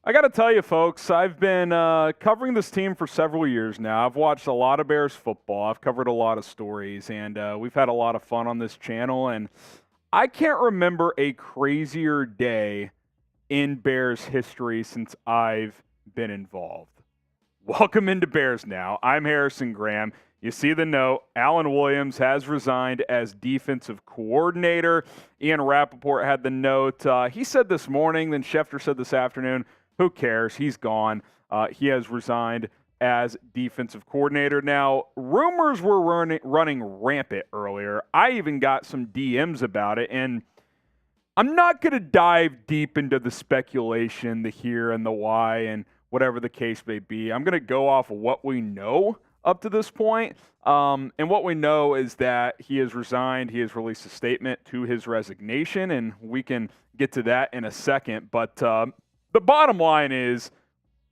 I got to tell you, folks, I've been covering this team for several years now. I've watched a lot of Bears football. I've covered a lot of stories, and we've had a lot of fun on this channel. And I can't remember a crazier day in Bears history since I've been involved. Welcome into Bears Now. I'm Harrison Graham. You see the note. Alan Williams has resigned as defensive coordinator. Ian Rappaport had the note. He said this morning, then Schefter said this afternoon, who cares? He's gone. He has resigned as defensive coordinator. Now, rumors were running rampant earlier. I even got some DMs about it, and I'm not going to dive deep into the speculation, the here and the why, and whatever the case may be. I'm going to go off of what we know up to this point. And what we know is that he has resigned. He has released a statement to his resignation, and we can get to that in a second. But the bottom line is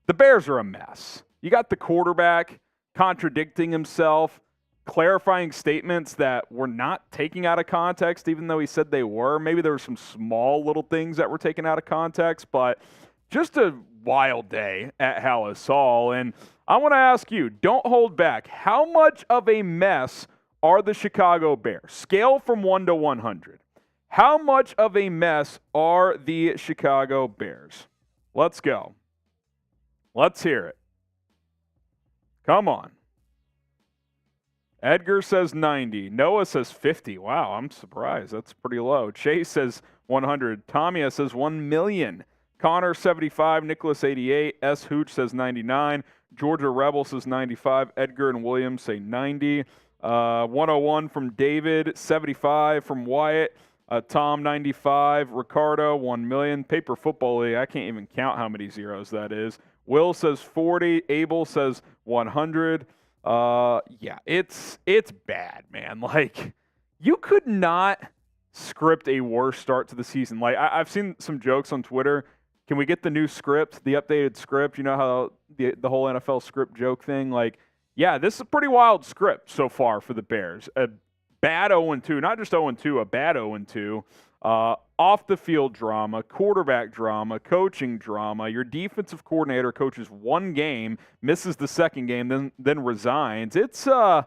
the Bears are a mess. You got the quarterback contradicting himself, clarifying statements that were not taken out of context, even though he said they were. Maybe there were some small little things that were taken out of context, but just a wild day at Halas Hall. And I want to ask you, don't hold back. How much of a mess are the Chicago Bears? Scale from 1 to 100. How much of a mess are the Chicago Bears? Let's go. Let's hear it. Come on. Edgar says 90. Noah says 50. Wow, I'm surprised. That's pretty low. Chase says 100. Tamia says 1 million. Connor 75. Nicholas 88. S. Hooch says 99. Georgia Rebel says 95. Edgar and Williams say 90. 101 from David. 75 from Wyatt. Tom 95. Ricardo 1 million. Paper Football League. I can't even count how many zeros that is. Will says 40. Abel says 100. Yeah, it's bad, man. Like, you could not script a worse start to the season. Like, I've seen some jokes on Twitter. Can we get the new script, the updated script? You know how the whole NFL script joke thing? Like, yeah, this is a pretty wild script so far for the Bears. A bad 0-2, not just 0-2, a bad 0-2. Off the field drama, quarterback drama, coaching drama. Your defensive coordinator coaches one game, misses the second game, then resigns. It's I'm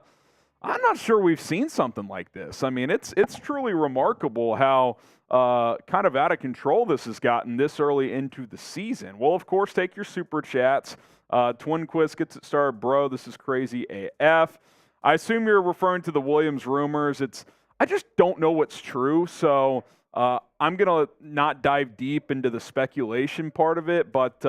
not sure we've seen something like this. I mean, it's truly remarkable how kind of out of control this has gotten this early into the season. Well, of course, take your super chats. Twinquist gets it started, bro. This is crazy AF. I assume you're referring to the Williams rumors. I just don't know what's true, so I'm going to not dive deep into the speculation part of it, but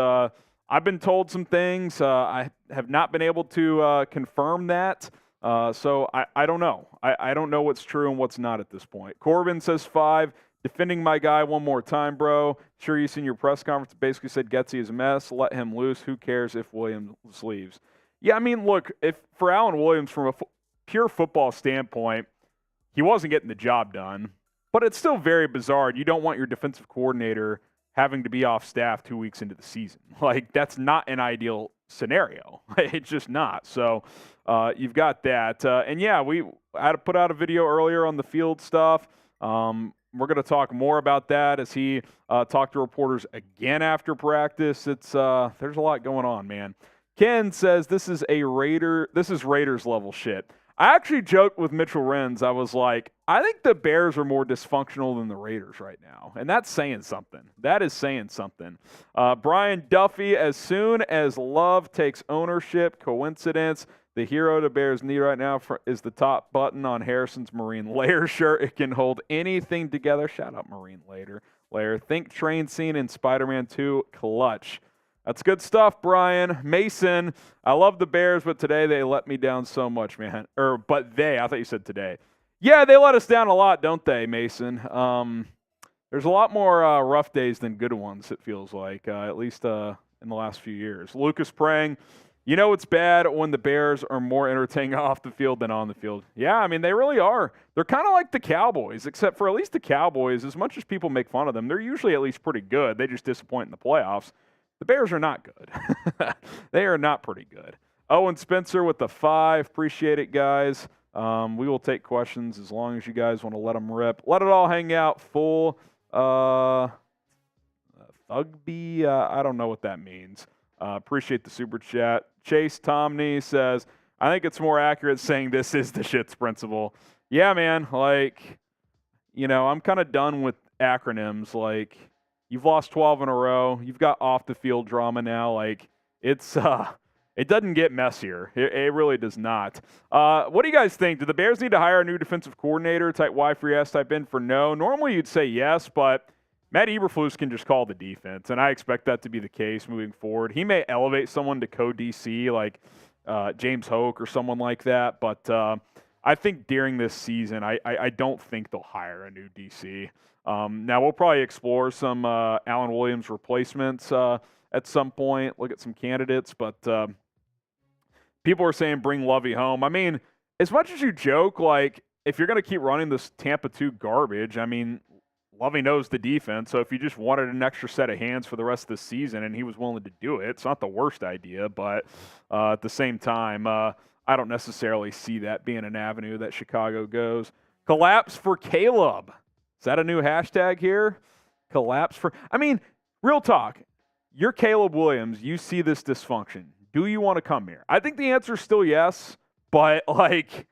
I've been told some things. I have not been able to confirm that, so I don't know. I don't know what's true and what's not at this point. Corbin says 5. Defending my guy one more time, bro. Sure, you seen your press conference basically said Getsy is a mess. Let him loose. Who cares if Williams leaves? Yeah, I mean, look, if for Alan Williams, from a pure football standpoint, he wasn't getting the job done. But it's still very bizarre. You don't want your defensive coordinator having to be off staff 2 weeks into the season. Like, that's not an ideal scenario. It's just not. So you've got that. And, yeah, we had to put out a video earlier on the field stuff. We're going to talk more about that as he talked to reporters again after practice. There's a lot going on, man. Ken says this is Raiders level shit. I actually joked with Mitchell Renz. I was like, I think the Bears are more dysfunctional than the Raiders right now. And that's saying something. That is saying something. Brian Duffy, as soon as Love takes ownership, coincidence, the hero the Bears need right now is the top button on Harrison's Marine Layer shirt. It can hold anything together. Shout out Marine Layer. Think train scene in Spider-Man 2 clutch. That's good stuff, Brian. Mason, I love the Bears, but today they let me down so much, man. I thought you said today. Yeah, they let us down a lot, don't they, Mason? There's a lot more rough days than good ones, it feels like, at least in the last few years. Lucas Prang, you know it's bad when the Bears are more entertaining off the field than on the field. Yeah, I mean, they really are. They're kind of like the Cowboys, except for at least the Cowboys, as much as people make fun of them, they're usually at least pretty good. They just disappoint in the playoffs. The Bears are not good. They are not pretty good. Owen Spencer with the 5. Appreciate it, guys. We will take questions as long as you guys want to let them rip. Let it all hang out. Full Ugby. I don't know what that means. Appreciate the super chat. Chase Tomney says, I think it's more accurate saying this is the shits principle. Yeah, man. Like, I'm kind of done with acronyms. Like, you've lost 12 in a row. You've got off the field drama now. Like, it's it doesn't get messier. It really does not. What do you guys think? Do the Bears need to hire a new defensive coordinator? Type Y for yes, type in for no. Normally you'd say yes, but Matt Eberflus can just call the defense, and I expect that to be the case moving forward. He may elevate someone to co-DC like James Hoke or someone like that, but I think during this season, I don't think they'll hire a new DC. Now, we'll probably explore some Alan Williams replacements at some point, look at some candidates, but people are saying bring Lovey home. I mean, as much as you joke, like, if you're going to keep running this Tampa 2 garbage, I mean, Lovey knows the defense, so if you just wanted an extra set of hands for the rest of the season and he was willing to do it, it's not the worst idea, but at the same time, I don't necessarily see that being an avenue that Chicago goes. Collapse for Caleb. Is that a new hashtag here? Collapse for... I mean, real talk. You're Caleb Williams. You see this dysfunction. Do you want to come here? I think the answer is still yes, but, like...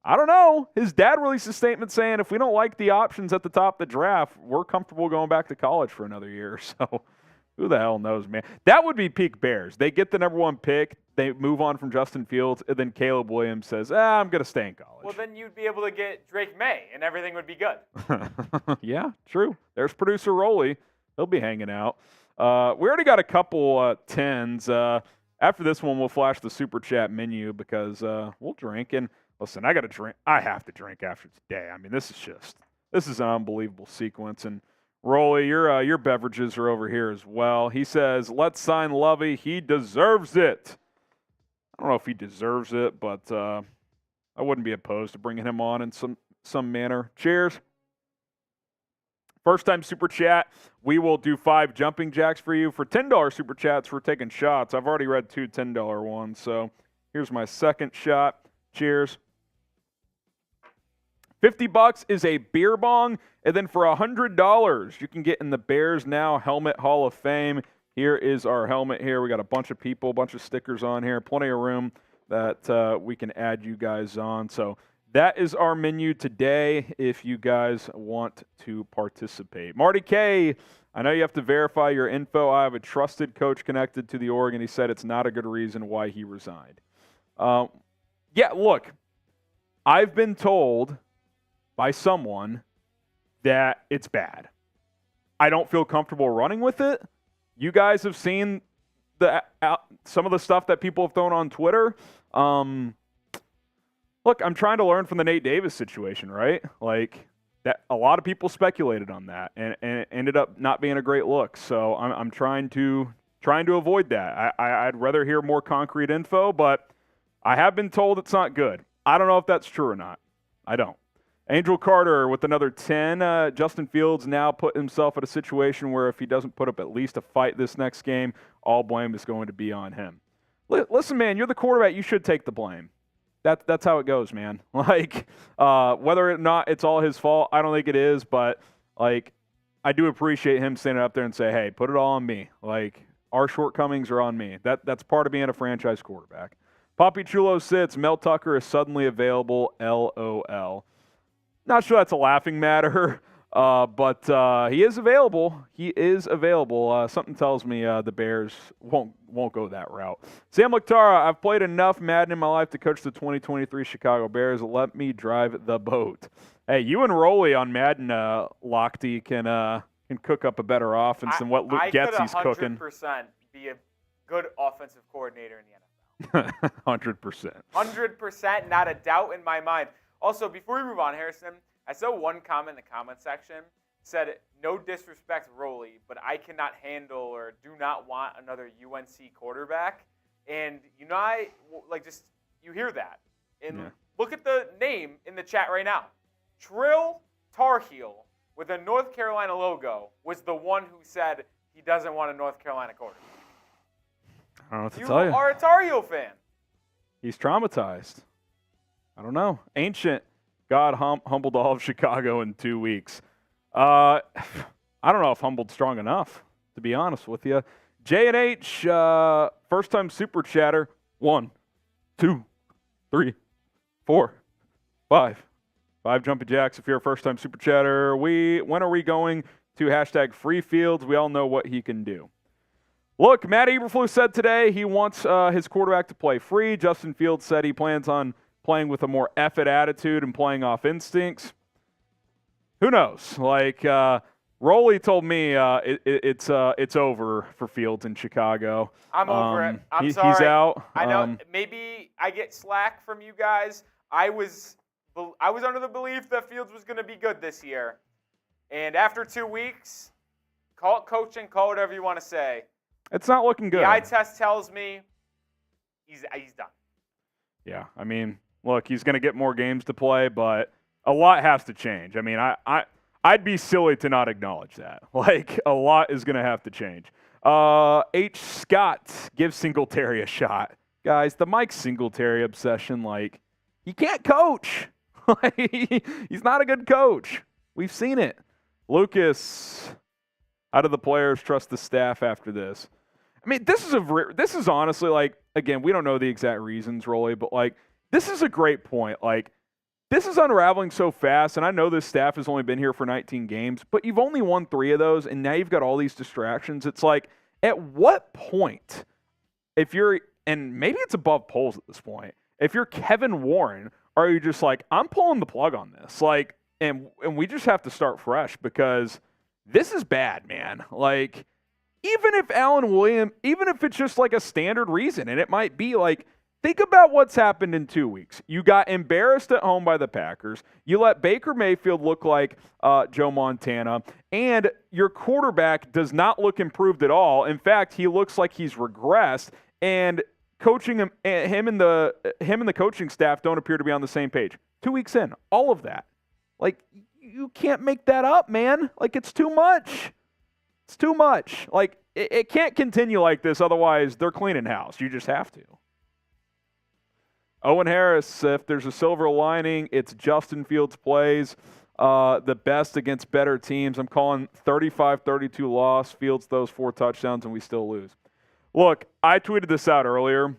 I don't know. His dad released a statement saying if we don't like the options at the top of the draft, we're comfortable going back to college for another year. So who the hell knows, man? That would be peak Bears. They get the number 1 pick. They move on from Justin Fields, and then Caleb Williams says, I'm going to stay in college. Well, then you'd be able to get Drake May, and everything would be good. Yeah, true. There's producer Rolly. He'll be hanging out. We already got a couple 10s. After this one, we'll flash the super chat menu because we'll drink. And listen, I got to drink. I have to drink after today. I mean, this is an unbelievable sequence. And Rolly, your beverages are over here as well. He says, let's sign Lovey. He deserves it. I don't know if he deserves it, but I wouldn't be opposed to bringing him on in some manner. Cheers. First time super chat, we will do 5 jumping jacks for you. For $10 super chats, we're taking shots. I've already read 2 $10 ones, so here's my second shot. Cheers. $50 is a beer bong, and then for $100, you can get in the Bears Now Helmet Hall of Fame. Here is our helmet here. We got a bunch of people, a bunch of stickers on here, plenty of room that we can add you guys on. So that is our menu today if you guys want to participate. Marty K, I know you have to verify your info. I have a trusted coach connected to the org, and he said it's not a good reason why he resigned. Yeah, look, I've been told by someone that it's bad. I don't feel comfortable running with it. You guys have seen some of the stuff that people have thrown on Twitter. Look, I'm trying to learn from the Nate Davis situation, right? Like, that a lot of people speculated on that, and it ended up not being a great look. So I'm trying to avoid that. I'd rather hear more concrete info, but I have been told it's not good. I don't know if that's true or not. I don't. Angel Carter with another 10. Justin Fields now put himself in a situation where if he doesn't put up at least a fight this next game, all blame is going to be on him. Listen, man, you're the quarterback. You should take the blame. That's how it goes, man. Like, whether or not it's all his fault, I don't think it is, but, like, I do appreciate him standing up there and say, hey, put it all on me. Like, our shortcomings are on me. That's part of being a franchise quarterback. Poppy Chulo sits. Mel Tucker is suddenly available. LOL. Not sure that's a laughing matter, but he is available. He is available. Something tells me the Bears won't go that route. Sam Laktara, I've played enough Madden in my life to coach the 2023 Chicago Bears. Let me drive the boat. Hey, you and Rolly on Madden, Lochte, can cook up a better offense than what Luke Getsy's cooking. I could 100% be a good offensive coordinator in the NFL. 100%. 100%, not a doubt in my mind. Also, before we move on, Harrison, I saw one comment in the comment section said, no disrespect, Rolly, but I cannot handle or do not want another UNC quarterback. And, you hear that. And Look at the name in the chat right now. Trill Tarheel with a North Carolina logo was the one who said he doesn't want a North Carolina quarterback. I don't know what to tell you. You are a Tar Heel fan. He's traumatized. I don't know. Ancient God humbled all of Chicago in 2 weeks. I don't know if humbled strong enough, to be honest with you. J&H, first-time super chatter. 1, 2, 3, 4, 5. 5 jumping jacks if you're a first-time super chatter. When are we going to hashtag free fields? We all know what he can do. Look, Matt Eberflus said today he wants his quarterback to play free. Justin Fields said he plans on playing with a more effort attitude and playing off instincts. Who knows? Like, Roley told me it's over for Fields in Chicago. I'm over it. I'm sorry. He's out. I know. Maybe I get slack from you guys. I was under the belief that Fields was going to be good this year. And after 2 weeks, call it coaching, call it whatever you want to say. It's not looking good. The eye test tells me he's done. Yeah, I mean, look, he's going to get more games to play, but a lot has to change. I mean, I'd be silly to not acknowledge that. Like, a lot is going to have to change. H. Scott gives Singletary a shot. Guys, the Mike Singletary obsession, like, he can't coach. He's not a good coach. We've seen it. Lucas, how do the players trust the staff after this? I mean, this is honestly, like, again, we don't know the exact reasons, Rolly, but, like, this is a great point. Like, this is unraveling so fast, and I know this staff has only been here for 19 games, but you've only won 3 of those, and now you've got all these distractions. It's like, at what point, if you're, and maybe it's above polls at this point, if you're Kevin Warren, are you just like, I'm pulling the plug on this? Like, and we just have to start fresh because this is bad, man. Like, even if Alan Williams, even if it's just like a standard reason, and it might be like, think about what's happened in 2 weeks. You got embarrassed at home by the Packers. You let Baker Mayfield look like Joe Montana. And your quarterback does not look improved at all. In fact, he looks like he's regressed. And coaching him and the coaching staff don't appear to be on the same page. 2 weeks in, all of that. Like, you can't make that up, man. Like, it's too much. It's too much. Like, it can't continue like this. Otherwise, they're cleaning house. You just have to. Owen Harris, if there's a silver lining, it's Justin Fields plays the best against better teams. I'm calling 35-32 loss. Fields throws 4 touchdowns, and we still lose. Look, I tweeted this out earlier.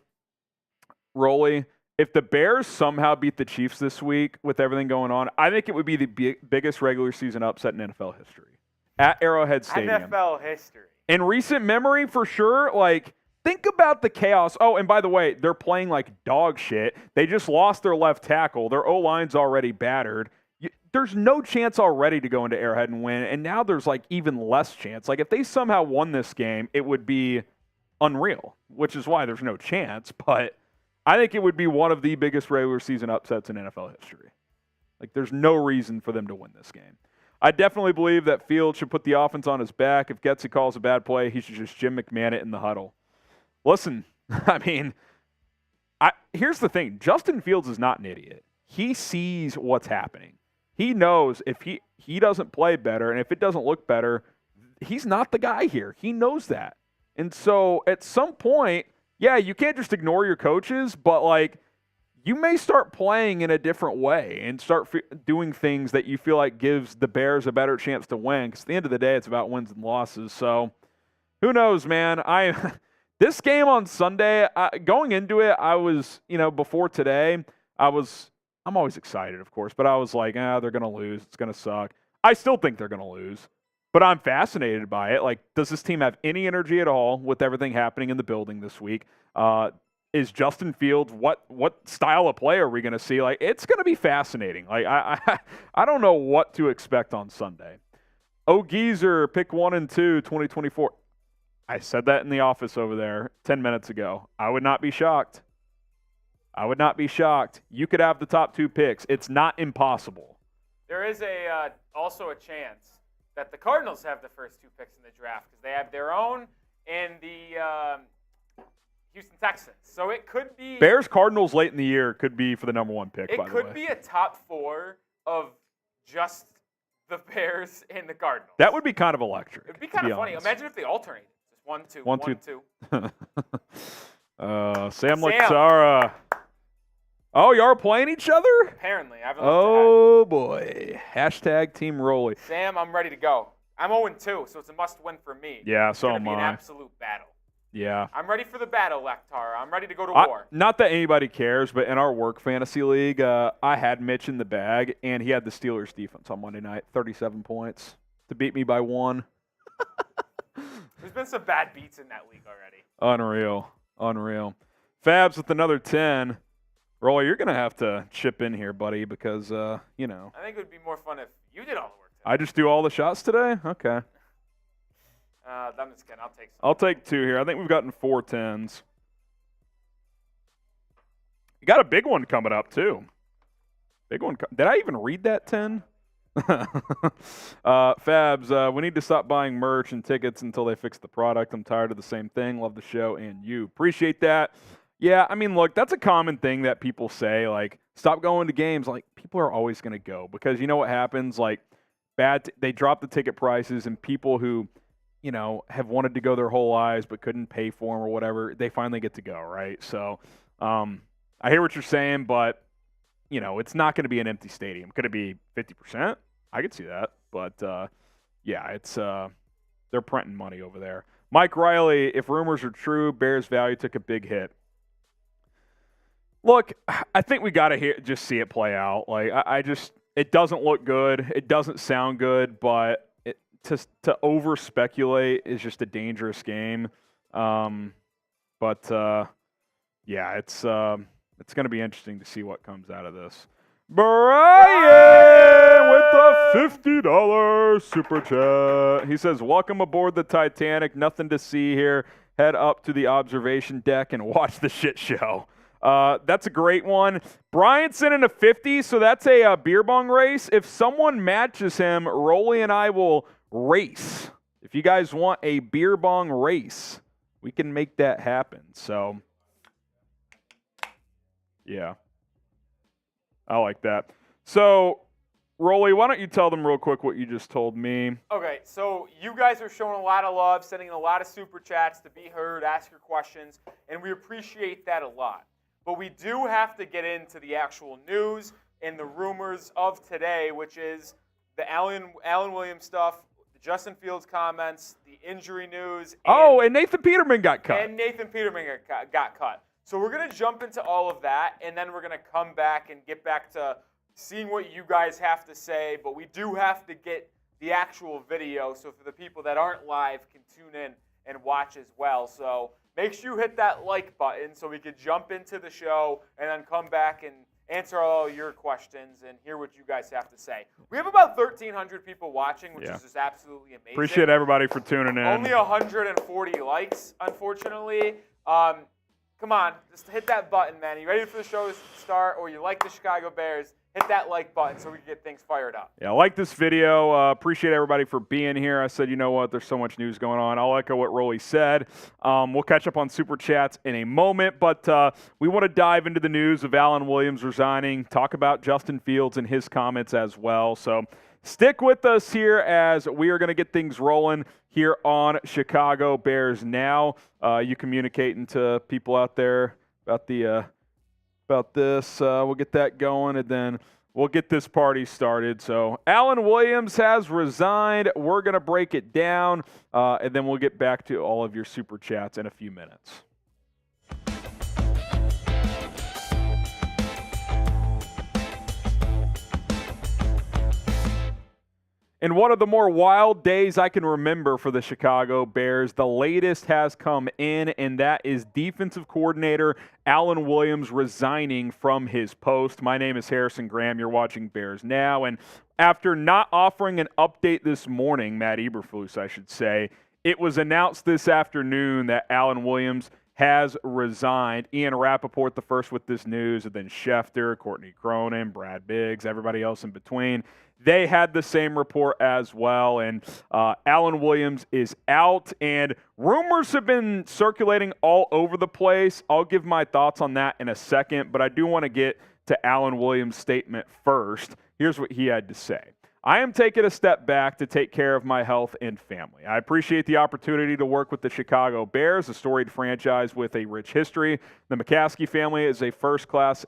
Rolly, if the Bears somehow beat the Chiefs this week with everything going on, I think it would be the biggest regular season upset in NFL history at Arrowhead Stadium. NFL history. In recent memory, for sure, like, think about the chaos. Oh, and by the way, they're playing like dog shit. They just lost their left tackle. Their O-line's already battered. There's no chance already to go into Arrowhead and win, and now there's like even less chance. Like, if they somehow won this game, it would be unreal, which is why there's no chance. But I think it would be one of the biggest regular season upsets in NFL history. Like, there's no reason for them to win this game. I definitely believe that Fields should put the offense on his back. If Getsy calls a bad play, he should just Jim McMahon it in the huddle. Listen, I mean, here's the thing. Justin Fields is not an idiot. He sees what's happening. He knows if he doesn't play better and if it doesn't look better, he's not the guy here. He knows that. And so at some point, yeah, you can't just ignore your coaches, but, like, you may start playing in a different way and start doing things that you feel like gives the Bears a better chance to win. Because at the end of the day, it's about wins and losses. So who knows, man? This game on Sunday, going into it, I was, before today, I'm always excited, of course, but I was like, they're going to lose. It's going to suck. I still think they're going to lose, but I'm fascinated by it. Like, does this team have any energy at all with everything happening in the building this week? Is Justin Fields, what style of play are we going to see? Like, it's going to be fascinating. Like, I don't know what to expect on Sunday. Geezer, pick 1 and 2, 2024. I said that in the office over there 10 minutes ago. I would not be shocked. You could have the top 2 picks. It's not impossible. There is also a chance that the Cardinals have the first 2 picks in the draft because they have their own and the Houston Texans. So it could be Bears Cardinals late in the year could be for the number 1 pick, by the way. It could be a top 4 of just the Bears and the Cardinals. That would be kind of electric. It would be kind of funny. Imagine if they alternated. Just 1, 2, 1, 2. Sam Laxara. Oh, y'all are playing each other? Apparently. I haven't oh, boy. Hashtag Team Rolly. Sam, I'm ready to go. I'm 0-2, so it's a must-win for me. Yeah, so am I. It's going to be an absolute battle. Yeah. I'm ready for the battle, Lectar. I'm ready to go to war. Not that anybody cares, but in our work fantasy league, I had Mitch in the bag, and he had the Steelers defense on Monday night, 37 points to beat me by 1. There's been some bad beats in that league already. Unreal. Fabs with another 10. Rolly, you're going to have to chip in here, buddy, because, I think it would be more fun if you did all the work today. I just do all the shots today? Okay. I'm just kidding. I'll take some. I'll take 2 here. I think we've gotten 4 10s. You got a big one coming up, too. Big one. Did I even read that 10? Fabs, we need to stop buying merch and tickets until they fix the product. I'm tired of the same thing. Love the show and you. Appreciate that. Yeah, I mean, look, that's a common thing that people say, like, stop going to games. Like, people are always going to go because you know what happens? Like, they drop the ticket prices and people who, have wanted to go their whole lives but couldn't pay for them or whatever, they finally get to go, right? So I hear what you're saying, but, it's not going to be an empty stadium. Could it be 50%? I could see that. But, yeah, it's they're printing money over there. Mike Riley, if rumors are true, Bears value took a big hit. Look, I think we got to just see it play out. Like, it doesn't look good. It doesn't sound good, but to over speculate is just a dangerous game. Yeah, it's going to be interesting to see what comes out of this. Brian with the $50 super chat. He says, "Welcome aboard the Titanic. Nothing to see here. Head up to the observation deck and watch the shit show." That's a great one. Brian sent in a 50, so that's a beer bong race. If someone matches him, Rolly and I will race. If you guys want a beer bong race, we can make that happen. So, yeah. I like that. So, Rolly, why don't you tell them real quick what you just told me? Okay, so you guys are showing a lot of love, sending in a lot of super chats to be heard, ask your questions, and we appreciate that a lot. But we do have to get into the actual news and the rumors of today, which is the Alan Williams stuff, the Justin Fields comments, the injury news. And Nathan Peterman got cut. And Nathan Peterman got cut. So we're going to jump into all of that, and then we're going to come back and get back to seeing what you guys have to say. But we do have to get the actual video, so for the people that aren't live can tune in and watch as well. So make sure you hit that like button so we can jump into the show and then come back and answer all your questions and hear what you guys have to say. We have about 1,300 people watching, which is just absolutely amazing. Appreciate everybody for tuning in. Only 140 likes, unfortunately. Come on, just hit that button, man. Are you ready for the show to start, or you like the Chicago Bears? Hit that like button so we can get things fired up. Yeah, I like this video. Appreciate everybody for being here. I said, you know what, there's so much news going on. I'll echo what Rolly said. We'll catch up on Super Chats in a moment, but we want to dive into the news of Alan Williams resigning, talk about Justin Fields and his comments as well. So stick with us here as we are going to get things rolling here on Chicago Bears Now. You communicating to people out there about this. We'll get that going, and then we'll get this party started. So Alan Williams has resigned. We're going to break it down, and then we'll get back to all of your super chats in a few minutes. In one of the more wild days I can remember for the Chicago Bears, the latest has come in, and that is defensive coordinator Alan Williams resigning from his post. My name is Harrison Graham. You're watching Bears Now, and after not offering an update this morning, Matt Eberflus, I should say, it was announced this afternoon that Alan Williams has resigned. Ian Rappaport the first with this news, and then Schefter, Courtney Cronin, Brad Biggs, everybody else in between. They had the same report as well, and Alan Williams is out, and rumors have been circulating all over the place. I'll give my thoughts on that in a second, but I do want to get to Alan Williams' statement first. Here's what he had to say. I am taking a step back to take care of my health and family. I appreciate the opportunity to work with the Chicago Bears, a storied franchise with a rich history. The McCaskey family is first class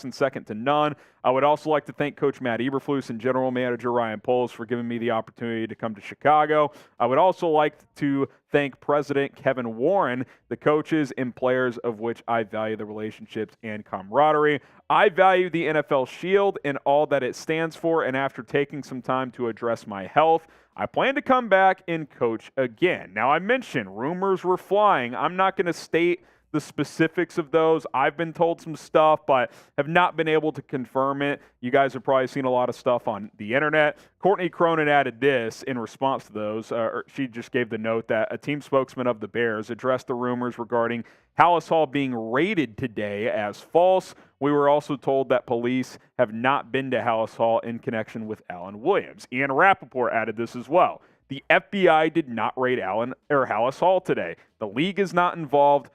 and second to none. I would also like to thank Coach Matt Eberflus and General Manager Ryan Poles for giving me the opportunity to come to Chicago. I would also like to thank President Kevin Warren, the coaches and players of which I value the relationships and camaraderie. I value the NFL Shield and all that it stands for, and after taking some time to address my health, I plan to come back and coach again. Now, I mentioned rumors were flying. I'm not going to state the specifics of those. I've been told some stuff, but have not been able to confirm it. You guys have probably seen a lot of stuff on the internet. Courtney Cronin added this in response to those. She just gave the note that a team spokesman of the Bears addressed the rumors regarding Hallis Hall being raided today as false. We were also told that police have not been to Hallis Hall in connection with Alan Williams. Ian Rappaport added this as well. The FBI did not raid Hallis Hall today. The league is not involved.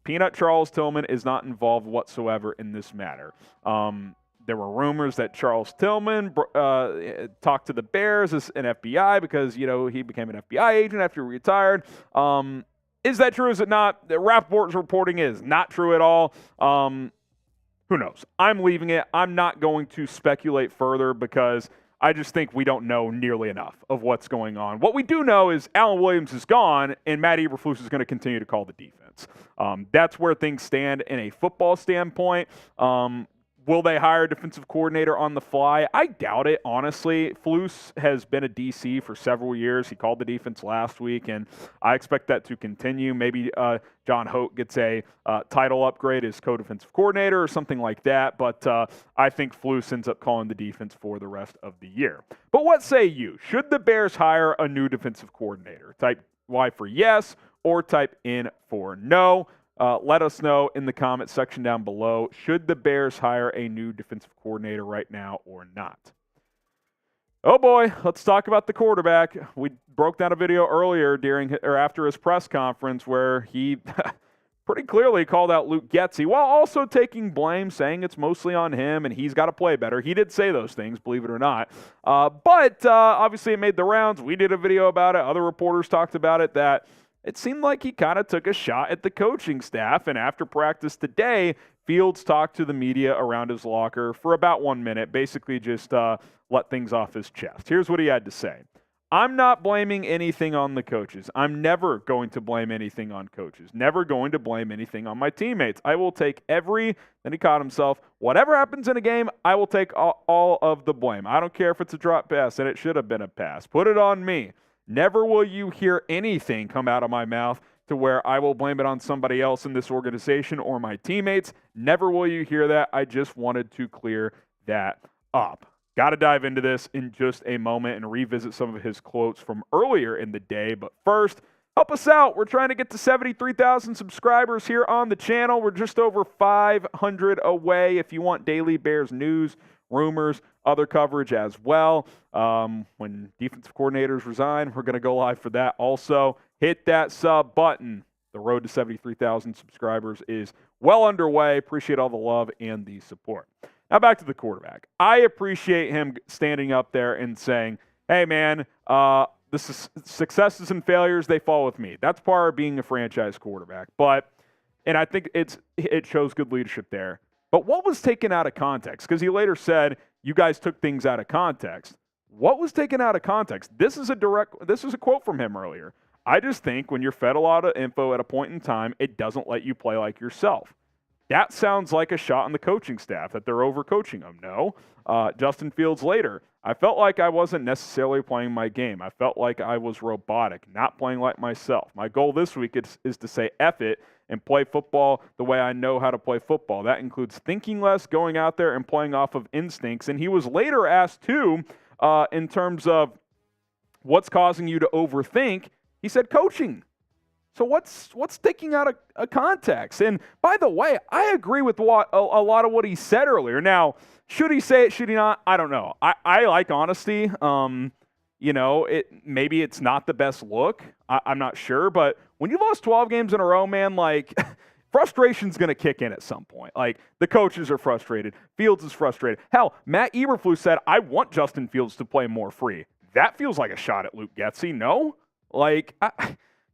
Peanut Charles Tillman is not involved whatsoever in this matter. There were rumors that Charles Tillman talked to the Bears as an FBI because, he became an FBI agent after he retired. Is that true? Is it not? Rappaport's reporting is not true at all. Who knows? I'm leaving it. I'm not going to speculate further because I just think we don't know nearly enough of what's going on. What we do know is Alan Williams is gone, and Matt Eberflus is going to continue to call the defense. That's where things stand in a football standpoint. Will they hire a defensive coordinator on the fly? I doubt it, honestly. Flus has been a DC for several years. He called the defense last week, and I expect that to continue. Maybe John Hoke gets a title upgrade as co-defensive coordinator or something like that, but I think Flus ends up calling the defense for the rest of the year. But what say you? Should the Bears hire a new defensive coordinator? Type Y for yes or type in for no. Let us know in the comment section down below. Should the Bears hire a new defensive coordinator right now or not? Oh boy, let's talk about the quarterback. We broke down a video earlier after his press conference where he pretty clearly called out Luke Getsy while also taking blame, saying it's mostly on him and he's got to play better. He did say those things, believe it or not. But obviously it made the rounds. We did a video about it. Other reporters talked about it, that it seemed like he kind of took a shot at the coaching staff, and after practice today, Fields talked to the media around his locker for about 1 minute, basically just let things off his chest. Here's what he had to say. I'm not blaming anything on the coaches. I'm never going to blame anything on coaches. Never going to blame anything on my teammates. I will take then he caught himself, whatever happens in a game, I will take all of the blame. I don't care if it's a drop pass, and it should have been a pass. Put it on me. Never will you hear anything come out of my mouth to where I will blame it on somebody else in this organization or my teammates. Never will you hear that. I just wanted to clear that up. Got to dive into this in just a moment and revisit some of his quotes from earlier in the day. But first, help us out. We're trying to get to 73,000 subscribers here on the channel. We're just over 500 away. If you want daily Bears news, rumors, other coverage as well. When defensive coordinators resign, we're going to go live for that also. Hit that sub button. The road to 73,000 subscribers is well underway. Appreciate all the love and the support. Now back to the quarterback. I appreciate him standing up there and saying, hey man, the successes and failures, they fall with me. That's part of being a franchise quarterback. And I think it shows good leadership there. But what was taken out of context? Because he later said, you guys took things out of context. What was taken out of context? This is a quote from him earlier. I just think when you're fed a lot of info at a point in time, it doesn't let you play like yourself. That sounds like a shot on the coaching staff, that they're overcoaching them. No. Justin Fields later, I felt like I wasn't necessarily playing my game. I felt like I was robotic, not playing like myself. My goal this week is to say F it and play football the way I know how to play football. That includes thinking less, going out there and playing off of instincts. And he was later asked too, in terms of what's causing you to overthink, he said coaching. So what's taking out of context? And by the way, I agree with a lot of what he said earlier. Now, should he say it? Should he not? I don't know. I like honesty. Maybe it's not the best look. I'm not sure. But when you've lost 12 games in a row, man, frustration's going to kick in at some point. The coaches are frustrated. Fields is frustrated. Hell, Matt Eberflus said, I want Justin Fields to play more free. That feels like a shot at Luke Getsy, no?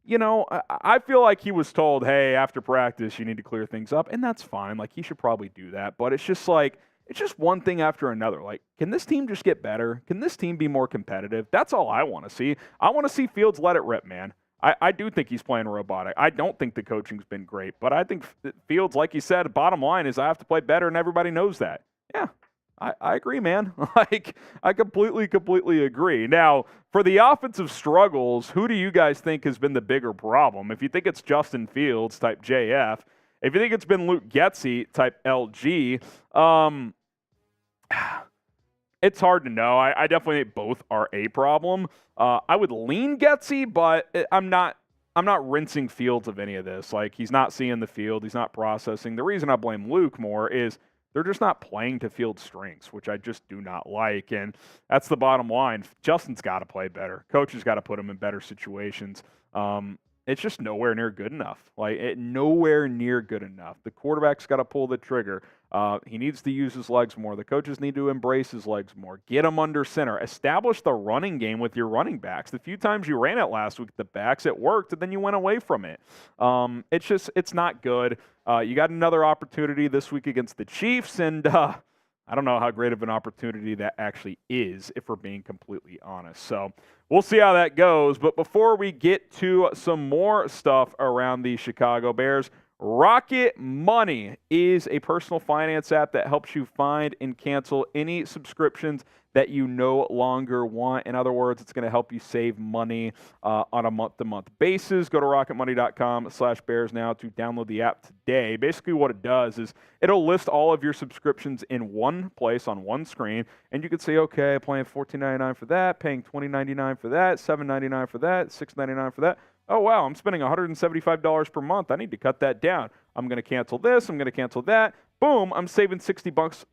I feel like he was told, hey, after practice, you need to clear things up, and that's fine. He should probably do that. But it's just it's just one thing after another. Like, can this team just get better? Can this team be more competitive? That's all I want to see. I want to see Fields let it rip, man. I do think he's playing robotic. I don't think the coaching's been great, but I think Fields, like you said, bottom line is I have to play better, and everybody knows that. Yeah, I agree, man. Like, I completely agree. Now, for the offensive struggles, who do you guys think has been the bigger problem? If you think it's Justin Fields, type JF. If you think it's been Luke Getsy, type LG. It's hard to know. I definitely think both are a problem. I would lean Getsy, but I'm not rinsing Fields of any of this. Like, he's not seeing the field. He's not processing. The reason I blame Luke more is they're just not playing to Fields' strengths, which I just do not like. And that's the bottom line. Justin's got to play better. Coach has got to put him in better situations. It's just nowhere near good enough. Nowhere near good enough. The quarterback's got to pull the trigger. He needs to use his legs more. The coaches need to embrace his legs more. Get him under center. Establish the running game with your running backs. The few times you ran it last week, the backs, it worked, and then you went away from it. It's not good. You got another opportunity this week against the Chiefs, and I don't know how great of an opportunity that actually is, if we're being completely honest. So we'll see how that goes. But before we get to some more stuff around the Chicago Bears, Rocket Money is a personal finance app that helps you find and cancel any subscriptions that you no longer want. In other words, it's going to help you save money on a month-to-month basis. Go to rocketmoney.com/bears now to download the app today. Basically what it does is it'll list all of your subscriptions in one place on one screen, and you can say, okay, I'm paying $14.99 for that, paying $20.99 for that, $7.99 for that, $6.99 for that. Oh, wow, I'm spending $175 per month. I need to cut that down. I'm going to cancel this. I'm going to cancel that. Boom, I'm saving $60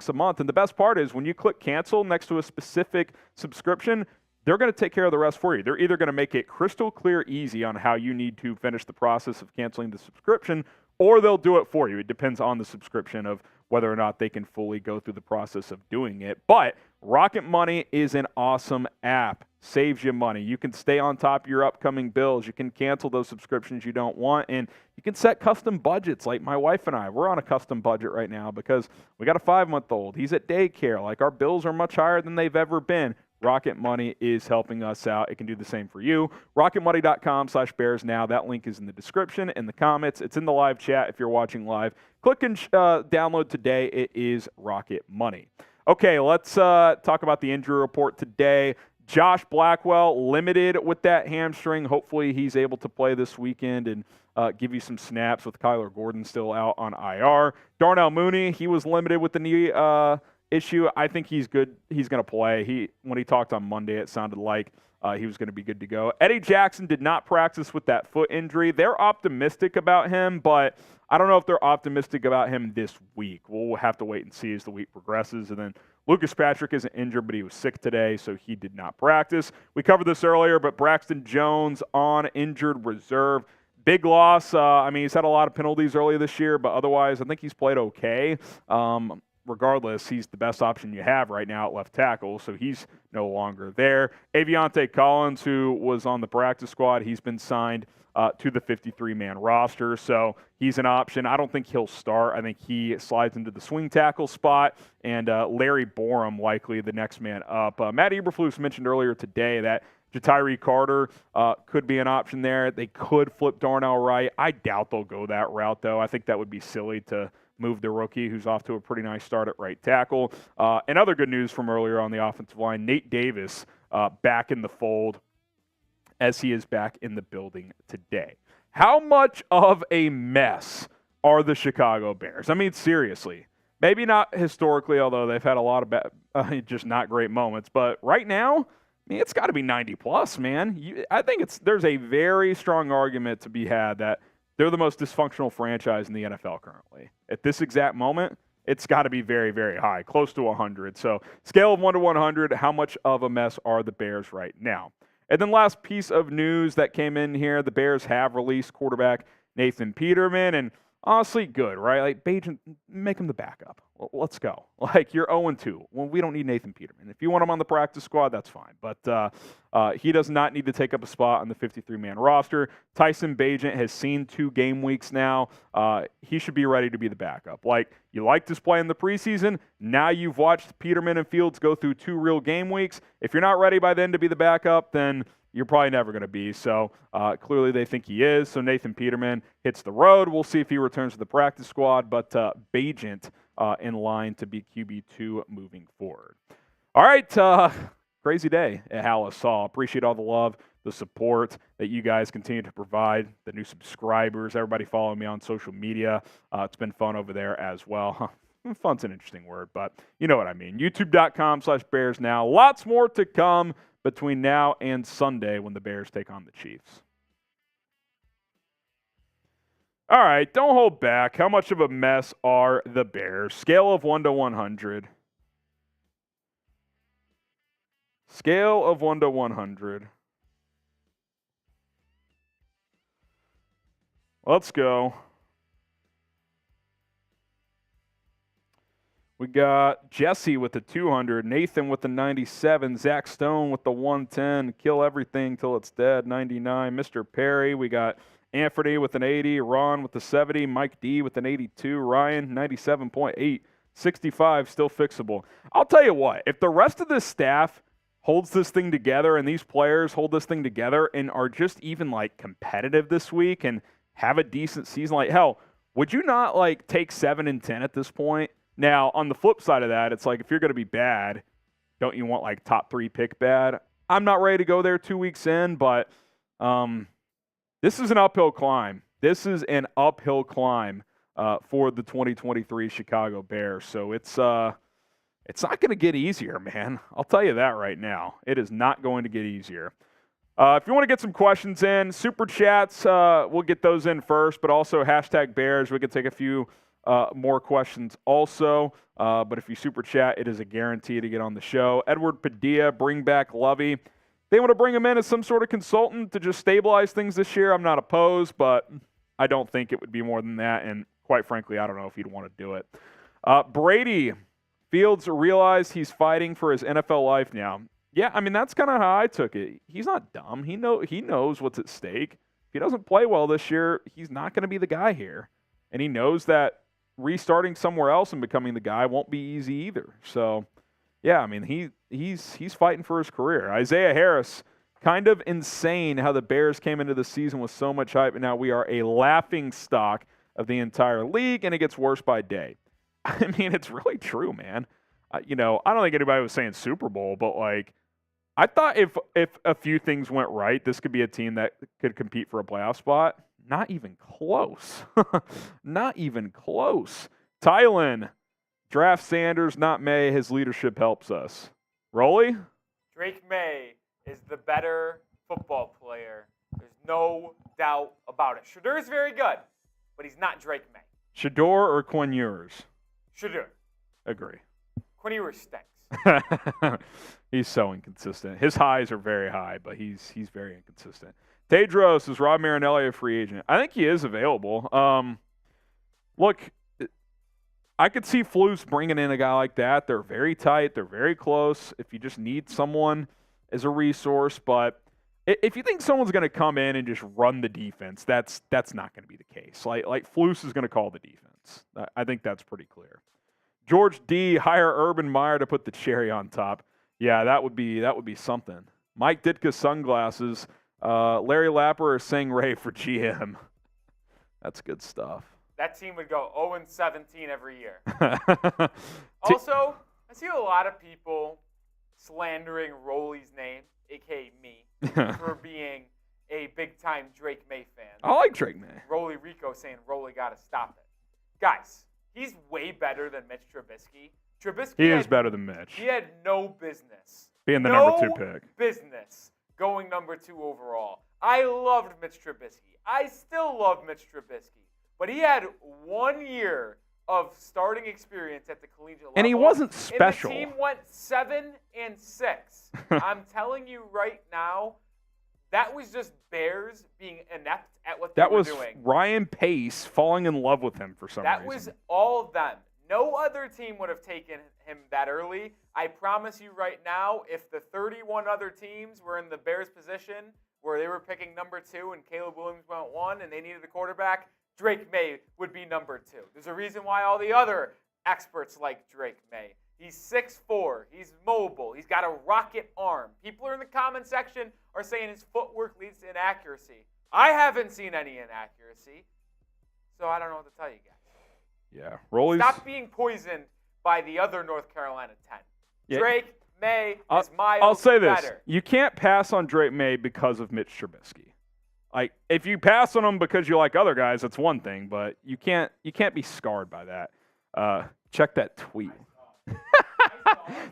a month. And the best part is when you click cancel next to a specific subscription, they're going to take care of the rest for you. They're either going to make it crystal clear easy on how you need to finish the process of canceling the subscription, or they'll do it for you. It depends on the subscription of whether or not they can fully go through the process of doing it. But Rocket Money is an awesome app. Saves you money. You can stay on top of your upcoming bills. You can cancel those subscriptions you don't want, and you can set custom budgets. Like my wife and I, we're on a custom budget right now because we got a 5-month-old. He's at daycare. Like, our bills are much higher than they've ever been. Rocket Money is helping us out. It can do the same for you. rocketmoney.com/bears now. That link is in the description, in the comments. It's in the live chat if you're watching live. Click and download today. It is Rocket Money. Okay, let's talk about the injury report today. Josh Blackwell limited with that hamstring. Hopefully he's able to play this weekend and give you some snaps with Kyler Gordon still out on IR. Darnell Mooney, he was limited with the knee issue. I think he's good. He's going to play. When he talked on Monday, it sounded like he was going to be good to go. Eddie Jackson did not practice with that foot injury. They're optimistic about him, but I don't know if they're optimistic about him this week. We'll have to wait and see as the week progresses. And then Lucas Patrick isn't injured, but he was sick today, so he did not practice. We covered this earlier, but Braxton Jones on injured reserve. Big loss. He's had a lot of penalties early this year, but otherwise I think he's played okay. Regardless, he's the best option you have right now at left tackle, so he's no longer there. Aviante Collins, who was on the practice squad, he's been signed to the 53-man roster, so he's an option. I don't think he'll start. I think he slides into the swing tackle spot, and Larry Borum likely the next man up. Matt Eberflus mentioned earlier today that Ja'Tyre Carter could be an option there. They could flip Darnell Wright. I doubt they'll go that route, though. I think that would be silly to move the rookie, who's off to a pretty nice start at right tackle. And other good news from earlier on the offensive line, Nate Davis back in the fold as he is back in the building today. How much of a mess are the Chicago Bears? I mean, seriously. Maybe not historically, although they've had a lot of just not great moments. But right now, it's got to be 90-plus, man. I think there's a very strong argument to be had that they're the most dysfunctional franchise in the NFL currently. At this exact moment, it's got to be very, very high, close to 100. So scale of 1 to 100, how much of a mess are the Bears right now? And then last piece of news that came in here, the Bears have released quarterback Nathan Peterman. And honestly, good, right? Like, Bajan, make him the backup. Let's go. Like, you're 0-2. Well, we don't need Nathan Peterman. If you want him on the practice squad, that's fine. But he does not need to take up a spot on the 53-man roster. Tyson Bagent has seen 2 game weeks now. He should be ready to be the backup. Like, you liked his play in the preseason. Now you've watched Peterman and Fields go through 2 real game weeks. If you're not ready by then to be the backup, then you're probably never going to be. So clearly they think he is. So Nathan Peterman hits the road. We'll see if he returns to the practice squad. But Bagent in line to be QB2 moving forward. All right. Crazy day at Hallis Hall. Appreciate all the love, the support that you guys continue to provide, the new subscribers, everybody following me on social media. It's been fun over there as well. Fun's an interesting word, but you know what I mean. YouTube.com/Bears Now. Lots more to come between now and Sunday when the Bears take on the Chiefs. All right, don't hold back. How much of a mess are the Bears? Scale of 1 to 100. Scale of 1 to 100. Let's go. We got Jesse with the 200, Nathan with the 97, Zach Stone with the 110, Kill Everything Till It's Dead, 99, Mr. Perry. We got Anthony with an 80, Ron with the 70, Mike D with an 82, Ryan 97.8, 65 still fixable. I'll tell you what, if the rest of this staff holds this thing together and these players hold this thing together and are just even like competitive this week and have a decent season, like hell, would you not like take 7 and 10 at this point? Now, on the flip side of that, it's like if you're going to be bad, don't you want like top 3 pick bad? I'm not ready to go there 2 weeks in, but this is an uphill climb. This is an uphill climb for the 2023 Chicago Bears. So it's not going to get easier, man. I'll tell you that right now. It is not going to get easier. If you want to get some questions in, super chats, we'll get those in first, but also hashtag Bears. We can take a few more questions also. But if you super chat, it is a guarantee to get on the show. Edward Padilla, bring back Lovey. They want to bring him in as some sort of consultant to just stabilize things this year. I'm not opposed, but I don't think it would be more than that. And quite frankly, I don't know if he'd want to do it. Brady, Fields realized he's fighting for his NFL life now. Yeah, I mean, that's kind of how I took it. He's not dumb. He knows what's at stake. If he doesn't play well this year, he's not going to be the guy here. And he knows that restarting somewhere else and becoming the guy won't be easy either. So, yeah, I mean, he's fighting for his career. Isaiah Harris, kind of insane how the Bears came into the season with so much hype, and now we are a laughing stock of the entire league, and it gets worse by day. I mean, it's really true, man. I don't think anybody was saying Super Bowl, but like, I thought if a few things went right, this could be a team that could compete for a playoff spot. Not even close. Not even close. Tylen, draft Sanders, not May. His leadership helps us. Rolly? Drake May is the better football player. There's no doubt about it. Shedeur is very good, but he's not Drake May. Shedeur or Quinn Ewers? Shedeur. Agree. Quinn Ewers stinks. He's so inconsistent. His highs are very high, but he's very inconsistent. Tedros, is Rob Marinelli a free agent? I think he is available. Look, I could see Flus bringing in a guy like that. They're very tight. They're very close. If you just need someone as a resource, but if you think someone's going to come in and just run the defense, that's not going to be the case. Like Flus is going to call the defense. I think that's pretty clear. George D, hire Urban Meyer to put the cherry on top. Yeah, that would be something. Mike Ditka sunglasses. Larry Lapper or Sang Ray for GM. That's good stuff. That team would go 0-17 every year. Also, I see a lot of people slandering Rolly's name, a.k.a. me, for being a big-time Drake May fan. I like Drake May. Rolly Rico saying Rolly got to stop it. Guys, he's way better than Mitch Trubisky. He is better than Mitch. He had no business. Being the number 2 pick. Business going number 2 overall. I loved Mitch Trubisky. I still love Mitch Trubisky. But he had 1 year of starting experience at the collegiate level. And he wasn't special. And the team went 7-6. I'm telling you right now, That was just Bears being inept at what they That were was doing. Ryan Pace falling in love with him for some reason. That was all of them. No other team would have taken him that early. I promise you right now, if the 31 other teams were in the Bears' position where they were picking number 2 and Caleb Williams went 1 and they needed a quarterback, Drake May would be number 2. There's a reason why all the other experts like Drake May. He's 6'4", he's mobile, he's got a rocket arm. People are in the comment section are saying his footwork leads to inaccuracy. I haven't seen any inaccuracy, so I don't know what to tell you guys. Yeah, Rolly's... Stop being poisoned by the other North Carolina 10. Yeah. Drake May is I'll say this. better. You can't pass on Drake May because of Mitch Trubisky. Like, if you pass on him because you like other guys, that's one thing, but you can't be scarred by that. Check that tweet.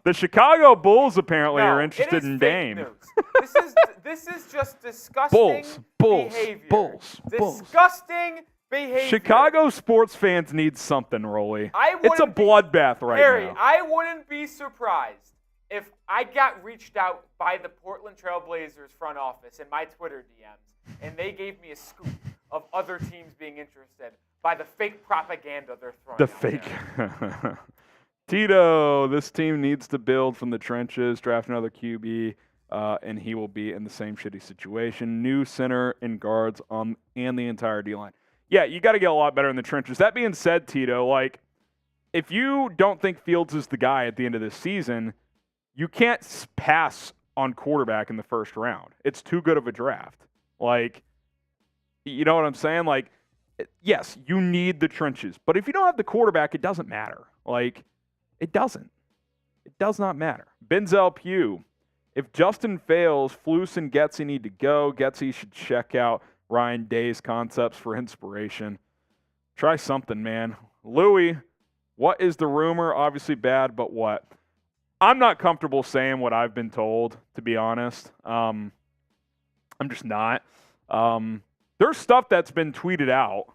The Chicago Bulls apparently are interested in Dame. News. This is just disgusting behavior. Bulls. Disgusting behavior. Chicago sports fans need something, Rolly. It's a bloodbath right Harry, now. I wouldn't be surprised if I got reached out by the Portland Trail Blazers front office in my Twitter DMs, and they gave me a scoop of other teams being interested by the fake propaganda they're throwing The out fake. there. Tito, this team needs to build from the trenches, draft another QB, and he will be in the same shitty situation. New center and guards and the entire D-line. Yeah, you got to get a lot better in the trenches. That being said, Tito, like, if you don't think Fields is the guy at the end of this season, you can't pass on quarterback in the first round. It's too good of a draft. Like, you know what I'm saying? Like, yes, you need the trenches, but if you don't have the quarterback, it doesn't matter. Like, it doesn't. It does not matter. Benzel Pugh, if Justin fails, Flus and Getsy need to go. Getsy should check out Ryan Day's concepts for inspiration. Try something, man. Louie, what is the rumor? Obviously bad, but what? I'm not comfortable saying what I've been told, to be honest. I'm just not. There's stuff that's been tweeted out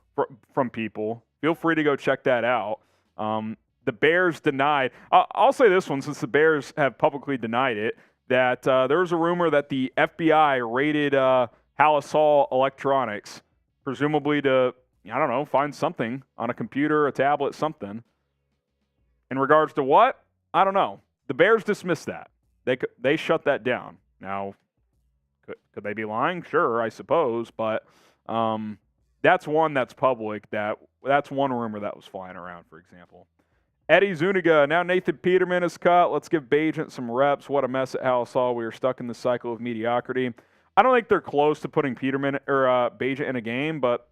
from people. Feel free to go check that out. The Bears denied. I'll say this one, since the Bears have publicly denied it, that there was a rumor that the FBI raided Hallis Hall Electronics, presumably to, I don't know, find something on a computer, a tablet, something. In regards to what? I don't know. The Bears dismissed that. They shut that down. Now, could they be lying? Sure, I suppose, but that's one that's public. That's one rumor that was flying around, for example. Eddie Zuniga, now Nathan Peterman is cut. Let's give Bagent some reps. What a mess at Hallis Hall. We are stuck in the cycle of mediocrity. I don't think they're close to putting Peterman or Bagent in a game, but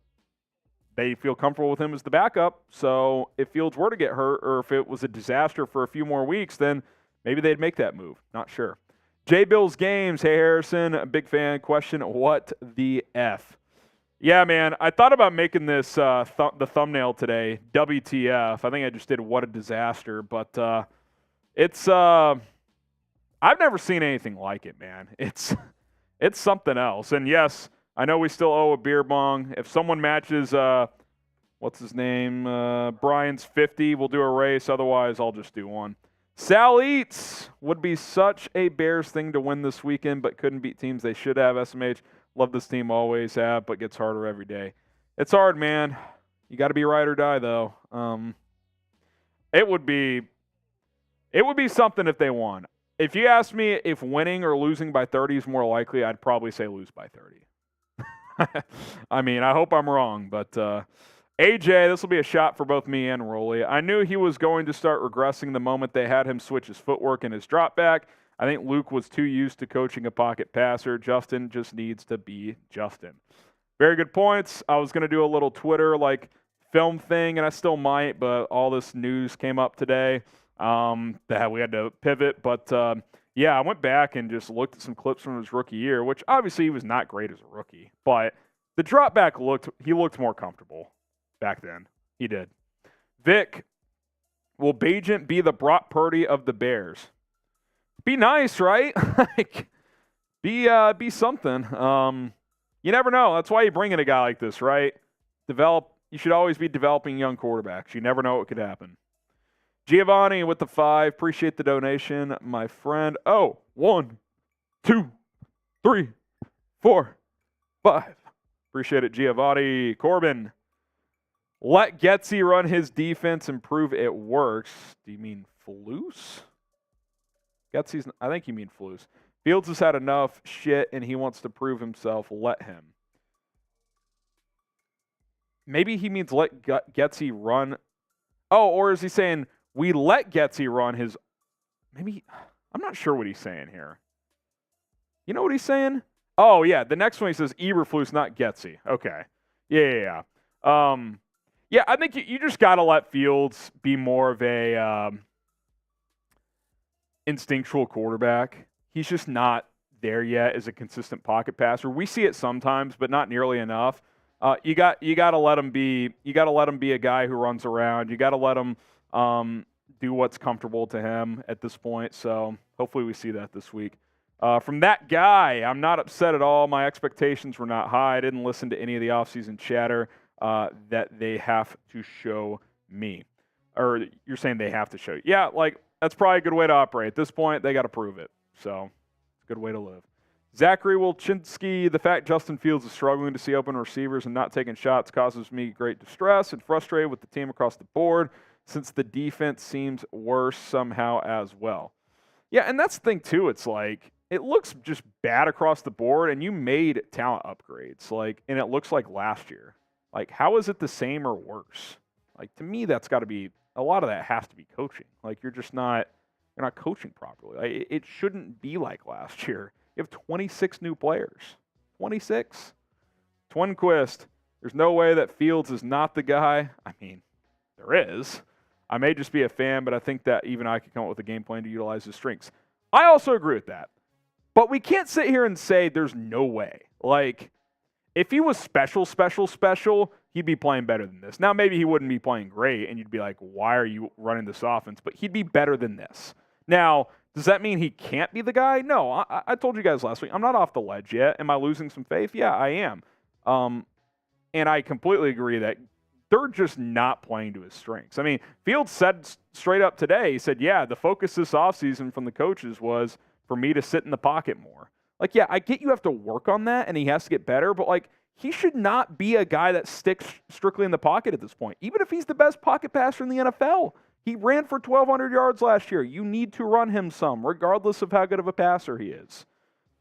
they feel comfortable with him as the backup. So if Fields were to get hurt, or if it was a disaster for a few more weeks, then maybe they'd make that move. Not sure. J Bills Games. Hey, Harrison, a big fan. Question, what the F? Yeah, man, I thought about making this the thumbnail today, WTF. I think I just did what a disaster, but it's I've never seen anything like it, man. It's something else. And yes, I know we still owe a beer bong. If someone matches what's his name, Brian's 50, we'll do a race. Otherwise, I'll just do one. Sal Eats would be such a Bears thing to win this weekend, but couldn't beat teams they should have. SMH. Love this team, always have, but gets harder every day. It's hard, man. You got to be ride or die, though. It would be something if they won. If you ask me if winning or losing by 30 is more likely, I'd probably say lose by 30. I mean, I hope I'm wrong, but AJ, this will be a shot for both me and Rolly. I knew he was going to start regressing the moment they had him switch his footwork and his drop back. I think Luke was too used to coaching a pocket passer. Justin just needs to be Justin. Very good points. I was going to do a little Twitter film thing, and I still might, but all this news came up today that we had to pivot. But, yeah, I went back and just looked at some clips from his rookie year, which obviously he was not great as a rookie. But the drop back looked more comfortable back then. He did. Vic, will Bagent be the Brock Purdy of the Bears? Be nice, right? Be something. You never know. That's why you bring in a guy like this, right? You should always be developing young quarterbacks. You never know what could happen. Giovanni with the 5. Appreciate the donation, my friend. Oh, 1, 2, 3, 4, 5. Appreciate it, Giovanni. Corbin. Let Getsy run his defense and prove it works. Do you mean Flus? Getsy's, I think you mean Flus. Fields has had enough shit and he wants to prove himself. Let him. Maybe he means let Getsy run. Oh, or is he saying we let Getsy run his... Maybe, I'm not sure what he's saying here. You know what he's saying? Oh, yeah, the next one he says Eberflus, not Getsy. Okay. Yeah. Yeah, I think you just got to let Fields be more of a instinctual quarterback. He's just not there yet as a consistent pocket passer. We see it sometimes, but not nearly enough. You got to let him be. You got to let him be a guy who runs around. You got to let him do what's comfortable to him at this point. So hopefully we see that this week. From that guy, I'm not upset at all. My expectations were not high. I didn't listen to any of the offseason chatter that they have to show me. Or you're saying they have to show you. Yeah, like that's probably a good way to operate. At this point, they got to prove it. So it's a good way to live. Zachary Wilczynski, the fact Justin Fields is struggling to see open receivers and not taking shots causes me great distress and frustrated with the team across the board since the defense seems worse somehow as well. Yeah, and that's the thing, too. It's like it looks just bad across the board, and you made talent upgrades, and it looks like last year. Like, how is it the same or worse? Like, to me, that's got to be a lot of that has to be coaching. Like, you're not coaching properly. Like, it shouldn't be like last year. You have 26 new players. 26? Twinquist, there's no way that Fields is not the guy. I mean, there is. I may just be a fan, but I think that even I could come up with a game plan to utilize his strengths. I also agree with that. But we can't sit here and say there's no way. Like, if he was special, he'd be playing better than this. Now, maybe he wouldn't be playing great, and you'd be like, why are you running this offense? But he'd be better than this. Now, does that mean he can't be the guy? No, I told you guys last week, I'm not off the ledge yet. Am I losing some faith? Yeah, I am. And I completely agree that they're just not playing to his strengths. I mean, Fields said straight up today, he said, yeah, the focus this offseason from the coaches was for me to sit in the pocket more. Like, yeah, I get you have to work on that, and he has to get better, but, like, he should not be a guy that sticks strictly in the pocket at this point, even if he's the best pocket passer in the NFL. He ran for 1,200 yards last year. You need to run him some, regardless of how good of a passer he is.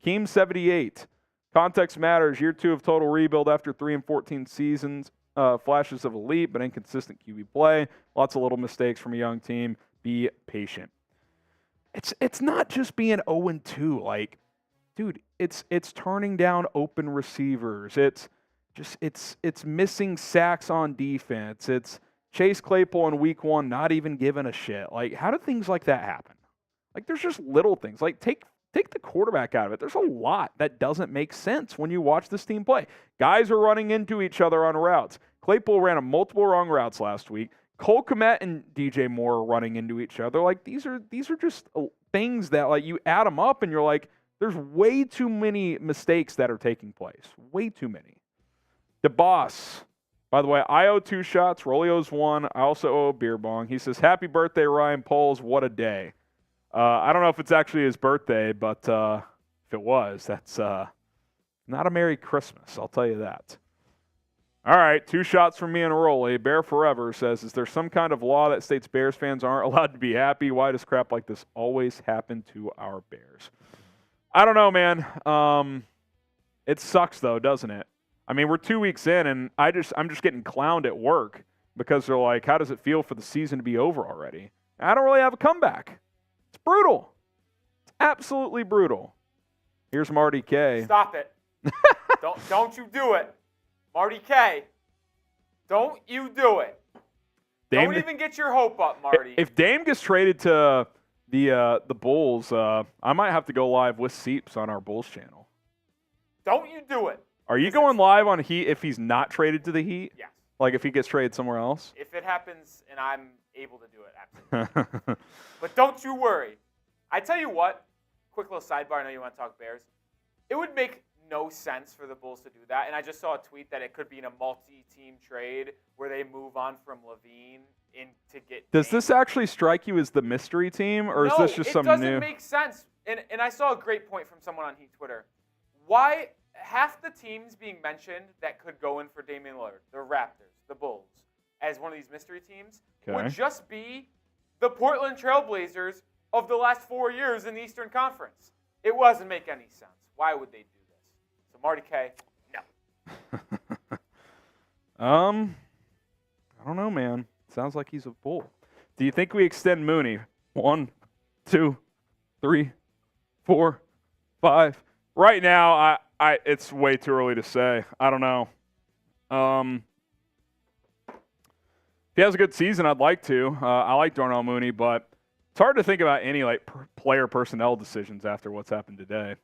Keem 78. Context matters. Year 2 of total rebuild after 3 and 14 seasons. Flashes of elite, but inconsistent QB play. Lots of little mistakes from a young team. Be patient. It's not just being 0-2. Like, dude, it's turning down open receivers. It's missing sacks on defense. It's Chase Claypool in week 1 not even giving a shit. Like, how do things like that happen? Like, there's just little things. Like, take the quarterback out of it. There's a lot that doesn't make sense when you watch this team play. Guys are running into each other on routes. Claypool ran a multiple wrong routes last week. Cole Kmet and DJ Moore are running into each other. Like, these are just things that, like, you add them up and you're like, there's way too many mistakes that are taking place. Way too many. The boss. By the way, I owe 2 shots. Rolly owes 1. I also owe a beer bong. He says, happy birthday, Ryan Poles. What a day. I don't know if it's actually his birthday, but if it was, that's not a Merry Christmas. I'll tell you that. All right, 2 shots from me and Rolly. Bear Forever says, is there some kind of law that states Bears fans aren't allowed to be happy? Why does crap like this always happen to our Bears? I don't know, man. It sucks, though, doesn't it? I mean, we're 2 weeks in, and I'm just getting clowned at work because they're like, how does it feel for the season to be over already? I don't really have a comeback. It's brutal. It's absolutely brutal. Here's Marty K. Stop it. Don't you do it. Marty K. Don't you do it. Dame, don't even get your hope up, Marty. If Dame gets traded to the Bulls, I might have to go live with Seeps on our Bulls channel. Don't you do it. Are you going live on Heat if he's not traded to the Heat? Yes. Like if he gets traded somewhere else? If it happens and I'm able to do it, absolutely. But don't you worry. I tell you what, quick little sidebar, I know you want to talk Bears. It would make no sense for the Bulls to do that. And I just saw a tweet that it could be in a multi-team trade where they move on from Levine in to get Does this actually strike you as the mystery team, or is this just something new? No, it doesn't make sense. And I saw a great point from someone on Heat Twitter. Why half the teams being mentioned that could go in for Damian Lillard, the Raptors, the Bulls, as one of these mystery teams, would just be the Portland Trailblazers of the last 4 years in the Eastern Conference. It doesn't make any sense. Why would they do this? So Marty K, no. I don't know, man. Sounds like he's a bull. Do you think we extend Mooney? 1, 2, 3, 4, 5. Right now, I it's way too early to say. I don't know. If he has a good season, I'd like to. I like Darnell Mooney, but it's hard to think about any player personnel decisions after what's happened today.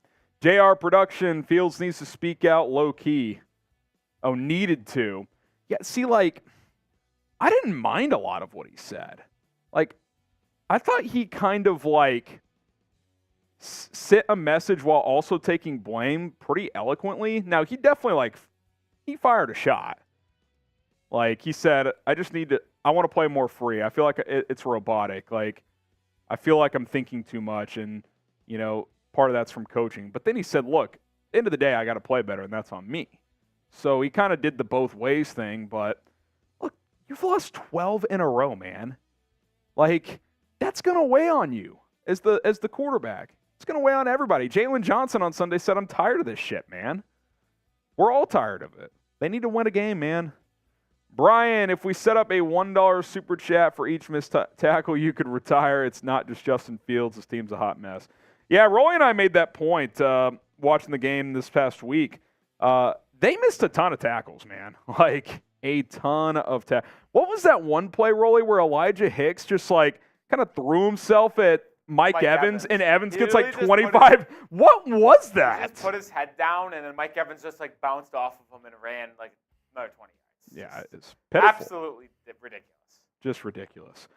JR Production, Fields needs to speak out low key. Oh, needed to. Yeah, see, I didn't mind a lot of what he said. I thought he kind of sent a message while also taking blame pretty eloquently. Now, he definitely he fired a shot. He said, I want to play more free. I feel like it's robotic. I feel like I'm thinking too much, and, part of that's from coaching. But then he said, look, end of the day, I got to play better, and that's on me. So he kind of did the both ways thing, but look, you've lost 12 in a row, man. That's going to weigh on you as the quarterback. It's going to weigh on everybody. Jalen Johnson on Sunday said, I'm tired of this shit, man. We're all tired of it. They need to win a game, man. Brian, if we set up a $1 super chat for each missed tackle, you could retire. It's not just Justin Fields. This team's a hot mess. Yeah, Rolly and I made that point watching the game this past week. They missed a ton of tackles, man. A ton of tackles. What was that one play, Rolly, where Elijah Hicks just kind of threw himself at Mike Evans, and Evans gets 25? What was that? He just put his head down, and then Mike Evans just bounced off of him and ran another 20 yards. Yeah, it's pitiful. Absolutely ridiculous. Just ridiculous.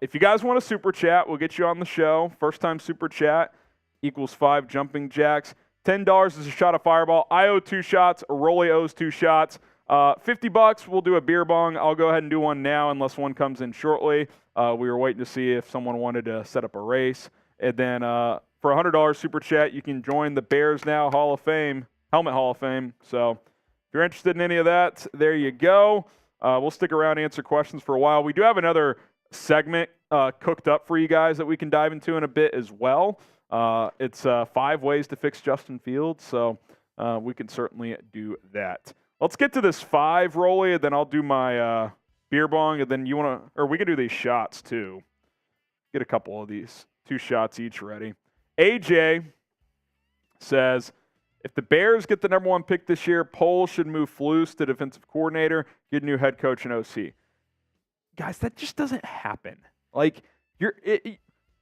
If you guys want a super chat, we'll get you on the show. First time super chat equals 5 jumping jacks. $10 is a shot of Fireball. I owe 2 shots. Rolly owes 2 shots. $50, we'll do a beer bong. I'll go ahead and do one now unless one comes in shortly. We were waiting to see if someone wanted to set up a race. And then for $100 super chat, you can join the Bears Now Hall of Fame, Helmet Hall of Fame. So if you're interested in any of that, there you go. We'll stick around and answer questions for a while. We do have another segment cooked up for you guys that we can dive into in a bit as well. It's 5 ways to fix Justin Fields, so we can certainly do that. Let's get to this 5, Rolly, and then I'll do my beer bong, and then we can do these shots too. Get a couple of these, 2 shots each ready. AJ says, if the Bears get the number 1 pick this year, Poles should move Flus to defensive coordinator, get a new head coach and OC. Guys, that just doesn't happen.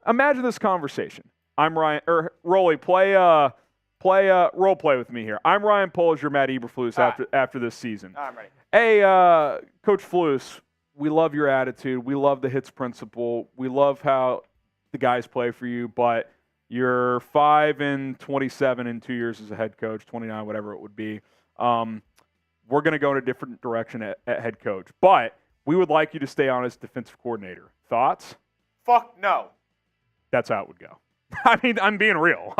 Imagine this conversation. I'm Ryan, or Rolly, role play with me here. I'm Ryan Poles, you're Matt Eberflus after this season. I'm ready. Hey, Coach Flus, we love your attitude. We love the hits principle. We love how the guys play for you, but you're 5-27 in 2 years as a head coach, 29, whatever it would be. We're going to go in a different direction at head coach, but we would like you to stay on as defensive coordinator. Thoughts? Fuck no. That's how it would go. I mean, I'm being real.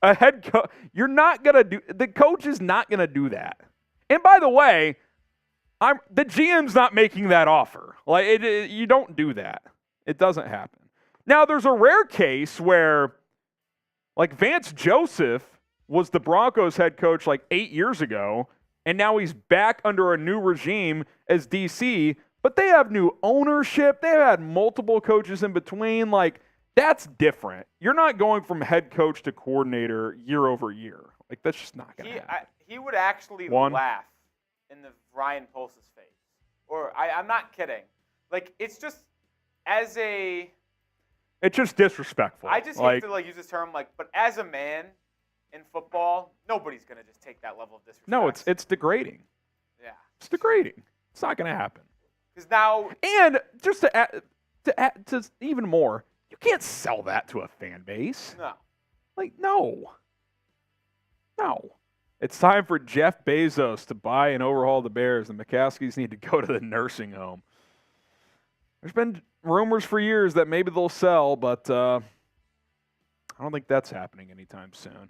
A head coach, the coach is not going to do that. And by the way, the GM's not making that offer. You don't do that. It doesn't happen. Now, there's a rare case where, Vance Joseph was the Broncos head coach 8 years ago, and now he's back under a new regime as DC, but they have new ownership. They've had multiple coaches in between. That's different. You're not going from head coach to coordinator year over year. That's just not going to happen. He would actually laugh in the Ryan Poles' face. Or I'm not kidding. It's just it's just disrespectful. I just hate to use this term, but as a man in football, nobody's going to just take that level of disrespect. No, it's degrading. Yeah. It's degrading. It's not going to happen. Because now... And just to add to even more, you can't sell that to a fan base. No. No. It's time for Jeff Bezos to buy and overhaul the Bears. The McCaskies need to go to the nursing home. There's been rumors for years that maybe they'll sell, but I don't think that's happening anytime soon.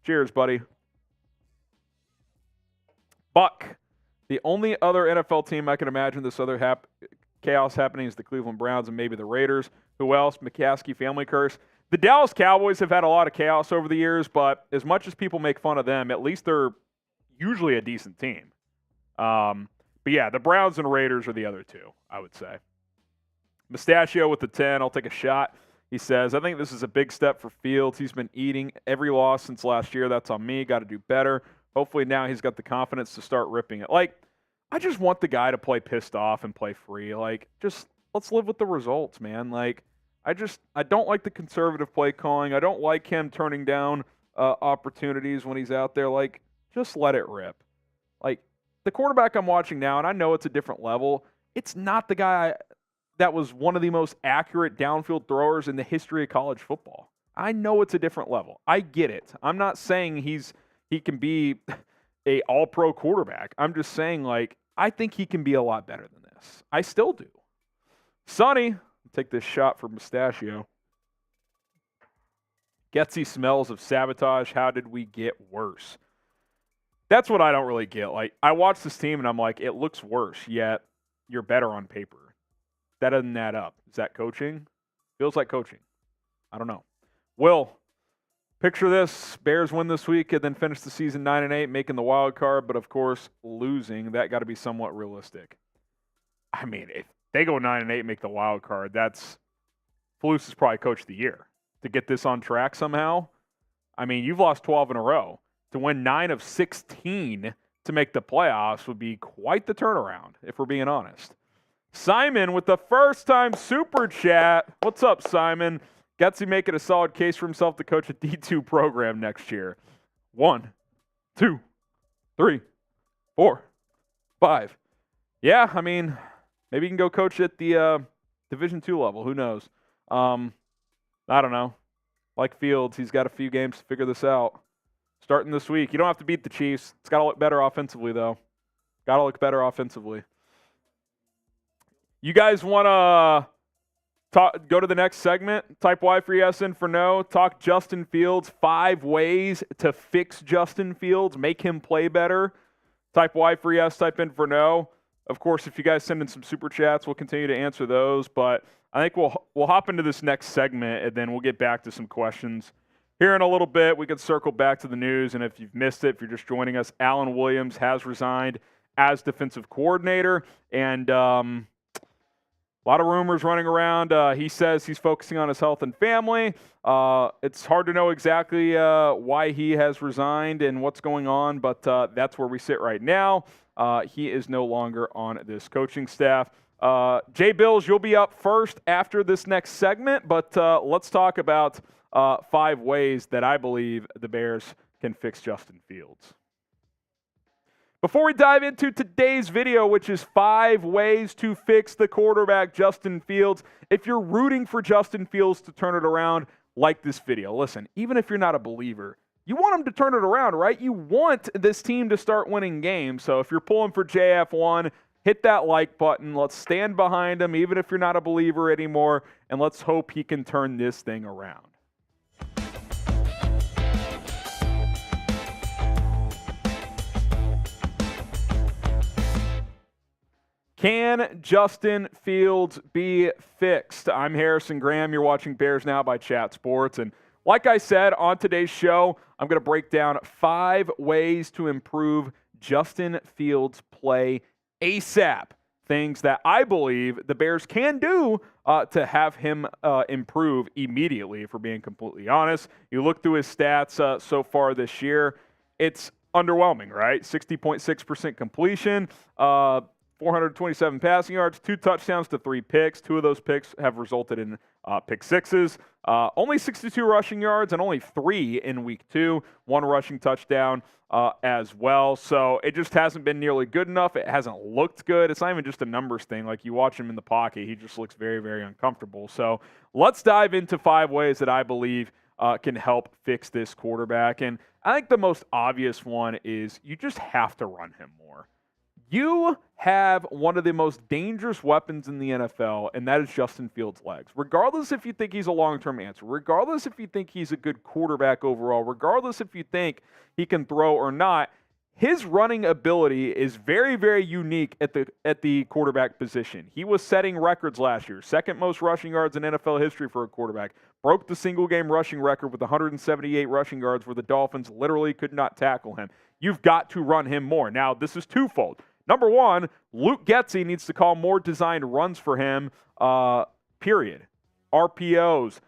Cheers, buddy. Buck. The only other NFL team I can imagine this other chaos happening is the Cleveland Browns and maybe the Raiders. Who else? McCaskey family curse. The Dallas Cowboys have had a lot of chaos over the years, but as much as people make fun of them, at least they're usually a decent team. But yeah, the Browns and Raiders are the other two, I would say. Mustachio with the 10. I'll take a shot. He says, I think this is a big step for Fields. He's been eating every loss since last year. That's on me. Got to do better. Hopefully now he's got the confidence to start ripping it. Like, I just want the guy to play pissed off and play free. Like, just let's live with the results, man. Like, I don't like the conservative play calling. I don't like him turning down opportunities when he's out there. Like, just let it rip. Like, the quarterback I'm watching now, and I know it's a different level, it's not the guy that was one of the most accurate downfield throwers in the history of college football. I know it's a different level. I get it. I'm not saying he can be a all-pro quarterback. I'm just saying, like, I think he can be a lot better than this. I still do. Sonny, take this shot for Mustachio. Getsy smells of sabotage. How did we get worse? That's what I don't really get. Like, I watch this team and I'm like, it looks worse, yet you're better on paper. That doesn't add up. Is that coaching? Feels like coaching. I don't know. Will, picture this. Bears win this week and then finish the season 9-8, making the wild card, but of course, losing. That got to be somewhat realistic. I mean, if they go 9-8, make the wild card, that's Flus is probably coach of the year. To get this on track somehow, I mean, you've lost 12 in a row. To win 9 of 16 to make the playoffs would be quite the turnaround, if we're being honest. Simon with the first-time super chat. What's up, Simon? Getsy making a solid case for himself to coach a D2 program next year. 1, 2, 3, 4, 5. Yeah, I mean, maybe you can go coach at the Division II level. Who knows? I don't know. Like Fields, he's got a few games to figure this out. Starting this week. You don't have to beat the Chiefs. It's got to look better offensively, though. Got to look better offensively. You guys want to go to the next segment? Type Y for yes and for no. Talk Justin Fields. 5 ways to fix Justin Fields. Make him play better. Type Y for yes. Type in for no. Of course, if you guys send in some super chats, we'll continue to answer those. But I think we'll hop into this next segment, and then we'll get back to some questions. Here in a little bit, we can circle back to the news, and if you've missed it, if you're just joining us, Alan Williams has resigned as defensive coordinator, and a lot of rumors running around. He says he's focusing on his health and family. It's hard to know exactly why he has resigned and what's going on, but that's where we sit right now. He is no longer on this coaching staff. Jay Bills, you'll be up first after this next segment, but let's talk about 5 ways that I believe the Bears can fix Justin Fields. Before we dive into today's video, which is 5 ways to fix the quarterback Justin Fields, if you're rooting for Justin Fields to turn it around, like this video. Listen, even if you're not a believer, you want him to turn it around, right? You want this team to start winning games. So if you're pulling for JF1, hit that like button. Let's stand behind him, even if you're not a believer anymore, and let's hope he can turn this thing around. Can Justin Fields be fixed? I'm Harrison Graham. You're watching Bears Now by Chat Sports. And like I said on today's show, I'm going to break down 5 ways to improve Justin Fields' play ASAP. Things that I believe the Bears can do to have him improve immediately, if we're being completely honest. You look through his stats so far this year, it's underwhelming, right? 60.6% completion, 427 passing yards, 2 touchdowns to 3 picks. 2 of those picks have resulted in pick sixes. Only 62 rushing yards and only 3 in week 2. 1 rushing touchdown as well. So it just hasn't been nearly good enough. It hasn't looked good. It's not even just a numbers thing. Like, you watch him in the pocket, he just looks very, very uncomfortable. So let's dive into 5 ways that I believe can help fix this quarterback. And I think the most obvious one is you just have to run him more. You have one of the most dangerous weapons in the NFL, and that is Justin Fields' legs. Regardless if you think he's a long-term answer, regardless if you think he's a good quarterback overall, regardless if you think he can throw or not, his running ability is very, very unique at the quarterback position. He was setting records last year, second most rushing yards in NFL history for a quarterback, broke the single-game rushing record with 178 rushing yards where the Dolphins literally could not tackle him. You've got to run him more. Now, this is twofold. Number one, Luke Getsy needs to call more designed runs for him, period. RPOs,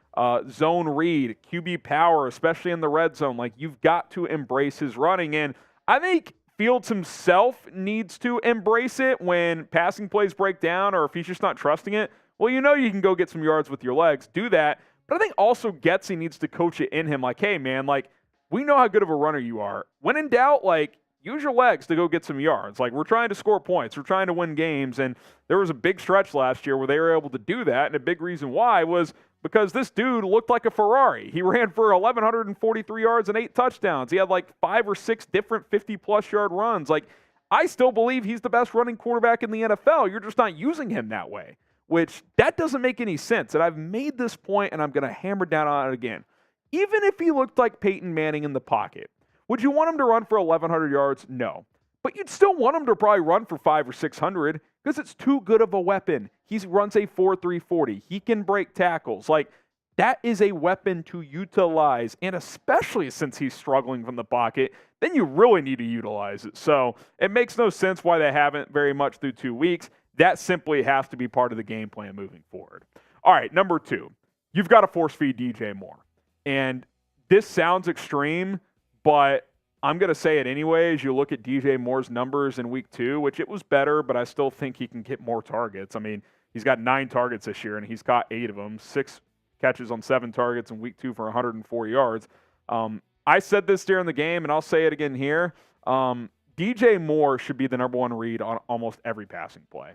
zone read, QB power, especially in the red zone. Like, you've got to embrace his running. And I think Fields himself needs to embrace it when passing plays break down or if he's just not trusting it. Well, you know you can go get some yards with your legs. Do that. But I think also Getsy needs to coach it in him. Like, hey, man, like, we know how good of a runner you are. When in doubt, like, use your legs to go get some yards. Like, we're trying to score points. We're trying to win games. And there was a big stretch last year where they were able to do that. And a big reason why was because this dude looked like a Ferrari. He ran for 1,143 yards and 8 touchdowns. He had like 5 or 6 different 50-plus yard runs. Like, I still believe he's the best running quarterback in the NFL. You're just not using him that way, which that doesn't make any sense. And I've made this point, and I'm going to hammer down on it again. Even if he looked like Peyton Manning in the pocket, would you want him to run for 1,100 yards? No. But you'd still want him to probably run for 500 or 600 because it's too good of a weapon. He runs a 4.3 40. He can break tackles. Like, that is a weapon to utilize, and especially since he's struggling from the pocket, then you really need to utilize it. So it makes no sense why they haven't very much through 2 weeks. That simply has to be part of the game plan moving forward. All right, number 2, you've got to force feed DJ Moore. And this sounds extreme, but I'm going to say it anyway. As you look at DJ Moore's numbers in week 2, which it was better, but I still think he can get more targets. I mean, he's got 9 targets this year, and he's caught 8 of them, 6 catches on 7 targets in week 2 for 104 yards. I said this during the game, and I'll say it again here. DJ Moore should be the number 1 read on almost every passing play.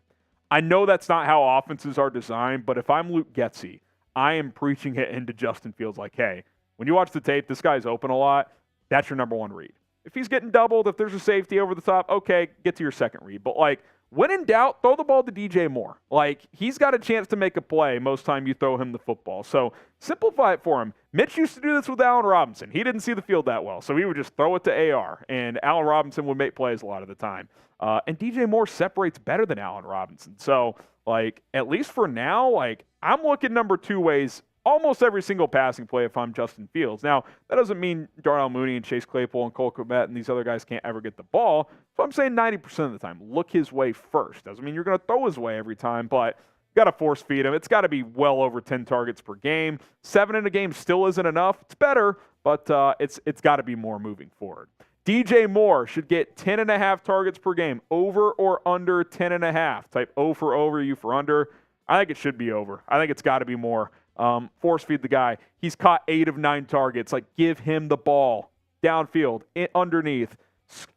I know that's not how offenses are designed, but if I'm Luke Getsy, I am preaching it into Justin Fields like, hey, when you watch the tape, this guy's open a lot. That's your number 1 read. If he's getting doubled, if there's a safety over the top, okay, get to your second read. But, like, when in doubt, throw the ball to DJ Moore. Like, he's got a chance to make a play most time you throw him the football. So simplify it for him. Mitch used to do this with Allen Robinson. He didn't see the field that well, so he would just throw it to AR, and Allen Robinson would make plays a lot of the time. And DJ Moore separates better than Allen Robinson. So, like, at least for now, like, I'm looking number 2 ways almost every single passing play if I'm Justin Fields. Now, that doesn't mean Darnell Mooney and Chase Claypool and Cole Kmet and these other guys can't ever get the ball. So I'm saying 90% of the time, look his way first. Doesn't mean you're going to throw his way every time, but you got to force feed him. It's got to be well over 10 targets per game. 7 in a game still isn't enough. It's better, but it's got to be more moving forward. DJ Moore should get 10.5 targets per game, over or under 10.5. Type O for over, U for under. I think it should be over. I think it's got to be more. Force feed the guy. He's caught 8 of 9 targets. Like, give him the ball downfield, underneath.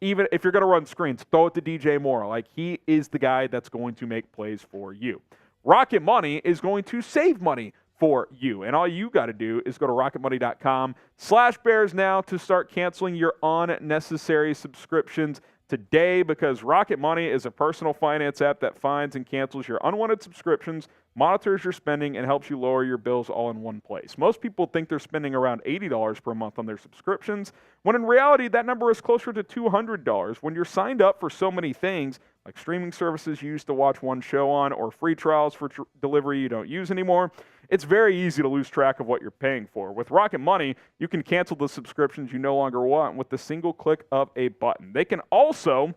Even if you're going to run screens, throw it to DJ Moore. Like, he is the guy that's going to make plays for you. Rocket Money is going to save money for you. And all you got to do is go to rocketmoney.com/Bears now to start canceling your unnecessary subscriptions today, because Rocket Money is a personal finance app that finds and cancels your unwanted subscriptions, monitors your spending, and helps you lower your bills all in one place. Most people think they're spending around $80 per month on their subscriptions, when in reality that number is closer to $200 when you're signed up for so many things like streaming services you used to watch one show on or free trials for delivery you don't use anymore. It's very easy to lose track of what you're paying for. With Rocket Money, you can cancel the subscriptions you no longer want with the single click of a button. They can also,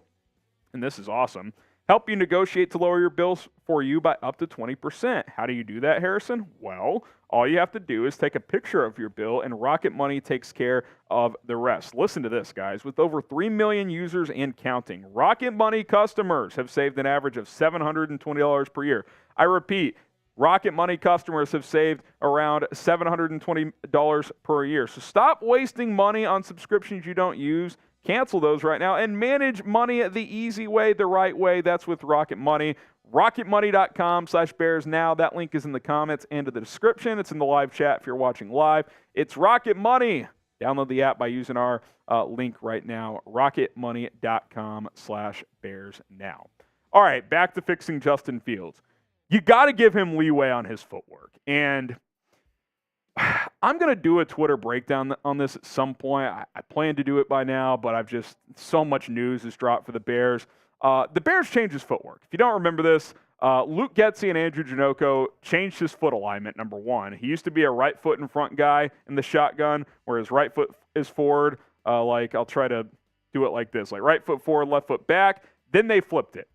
and this is awesome, help you negotiate to lower your bills for you by up to 20%. How do you do that, Harrison? Well, all you have to do is take a picture of your bill, and Rocket Money takes care of the rest. Listen to this, guys. With over 3 million users and counting, Rocket Money customers have saved an average of $720 per year. I repeat, Rocket Money customers have saved around $720 per year. So stop wasting money on subscriptions you don't use. Cancel those right now and manage money the easy way, the right way. That's with Rocket Money. RocketMoney.com/Bears now. That link is in the comments and in the description. It's in the live chat if you're watching live. It's Rocket Money. Download the app by using our link right now, rocketmoney.com/Bears now. All right, back to fixing Justin Fields. You got to give him leeway on his footwork. And I'm going to do a Twitter breakdown on this at some point. I plan to do it by now, but so much news has dropped for the Bears. The Bears changed his footwork. If you don't remember this, Luke Getsy and Andrew Janocko changed his foot alignment, number one. He used to be a right foot in front guy in the shotgun, where his right foot is forward. I'll try to do it like this, like right foot forward, left foot back. Then they flipped it.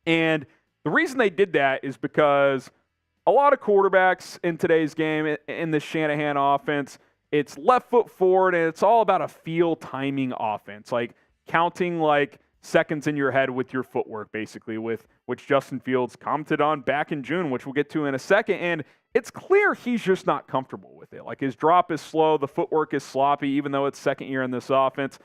And the reason they did that is because a lot of quarterbacks in today's game, in the Shanahan offense, it's left foot forward, and it's all about a feel timing offense, like counting like seconds in your head with your footwork, basically, which Justin Fields commented on back in June, which we'll get to in a second. And it's clear he's just not comfortable with it. Like, his drop is slow, the footwork is sloppy, even though it's second year in this offense.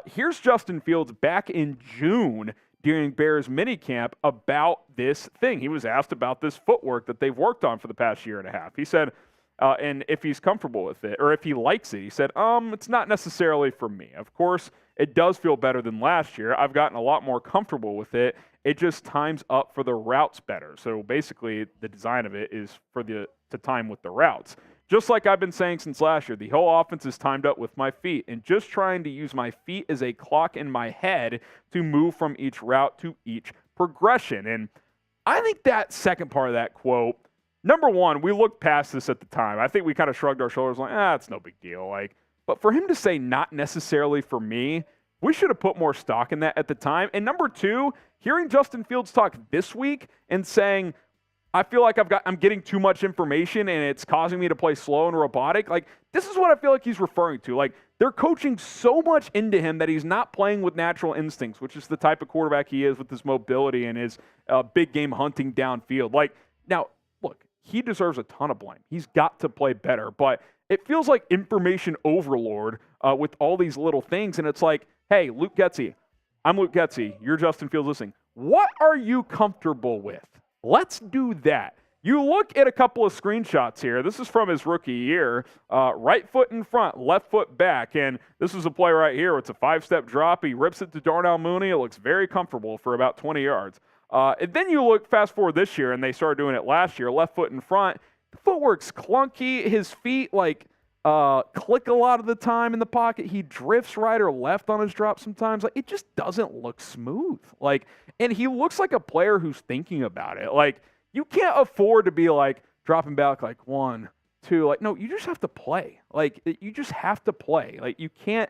Here's Justin Fields back in June during Bears minicamp about this thing. He was asked about this footwork that they've worked on for the past year and a half. He said, and if he's comfortable with it, or if he likes it, he said, it's not necessarily for me. Of course, it does feel better than last year. I've gotten a lot more comfortable with it. It just times up for the routes better. So basically, the design of it is to time with the routes. Just like I've been saying since last year, the whole offense is timed up with my feet and just trying to use my feet as a clock in my head to move from each route to each progression. And I think that second part of that quote, number one, we looked past this at the time. I think we kind of shrugged our shoulders like, it's no big deal. But for him to say not necessarily for me, we should have put more stock in that at the time. And number two, hearing Justin Fields talk this week and saying, I feel like I'm getting too much information and it's causing me to play slow and robotic. Like, this is what I feel like he's referring to. Like, they're coaching so much into him that he's not playing with natural instincts, which is the type of quarterback he is with his mobility and his big game hunting downfield. Like, now, look, he deserves a ton of blame. He's got to play better, but it feels like information overload with all these little things. And it's like, hey, Luke Getsy, I'm Luke Getsy. You're Justin Fields listening. What are you comfortable with? Let's do that. You look at a couple of screenshots here. This is from his rookie year. Right foot in front, left foot back. And this is a play right here. It's a 5-step drop. He rips it to Darnell Mooney. It looks very comfortable for about 20 yards. And then you look fast forward this year, and they started doing it last year, left foot in front. The footwork's clunky. His feet, click a lot of the time in the pocket. He drifts right or left on his drop sometimes. Like, it just doesn't look smooth. And he looks like a player who's thinking about it. Like, you can't afford to be dropping back 1, 2. No, you just have to play. You just have to play. You can't.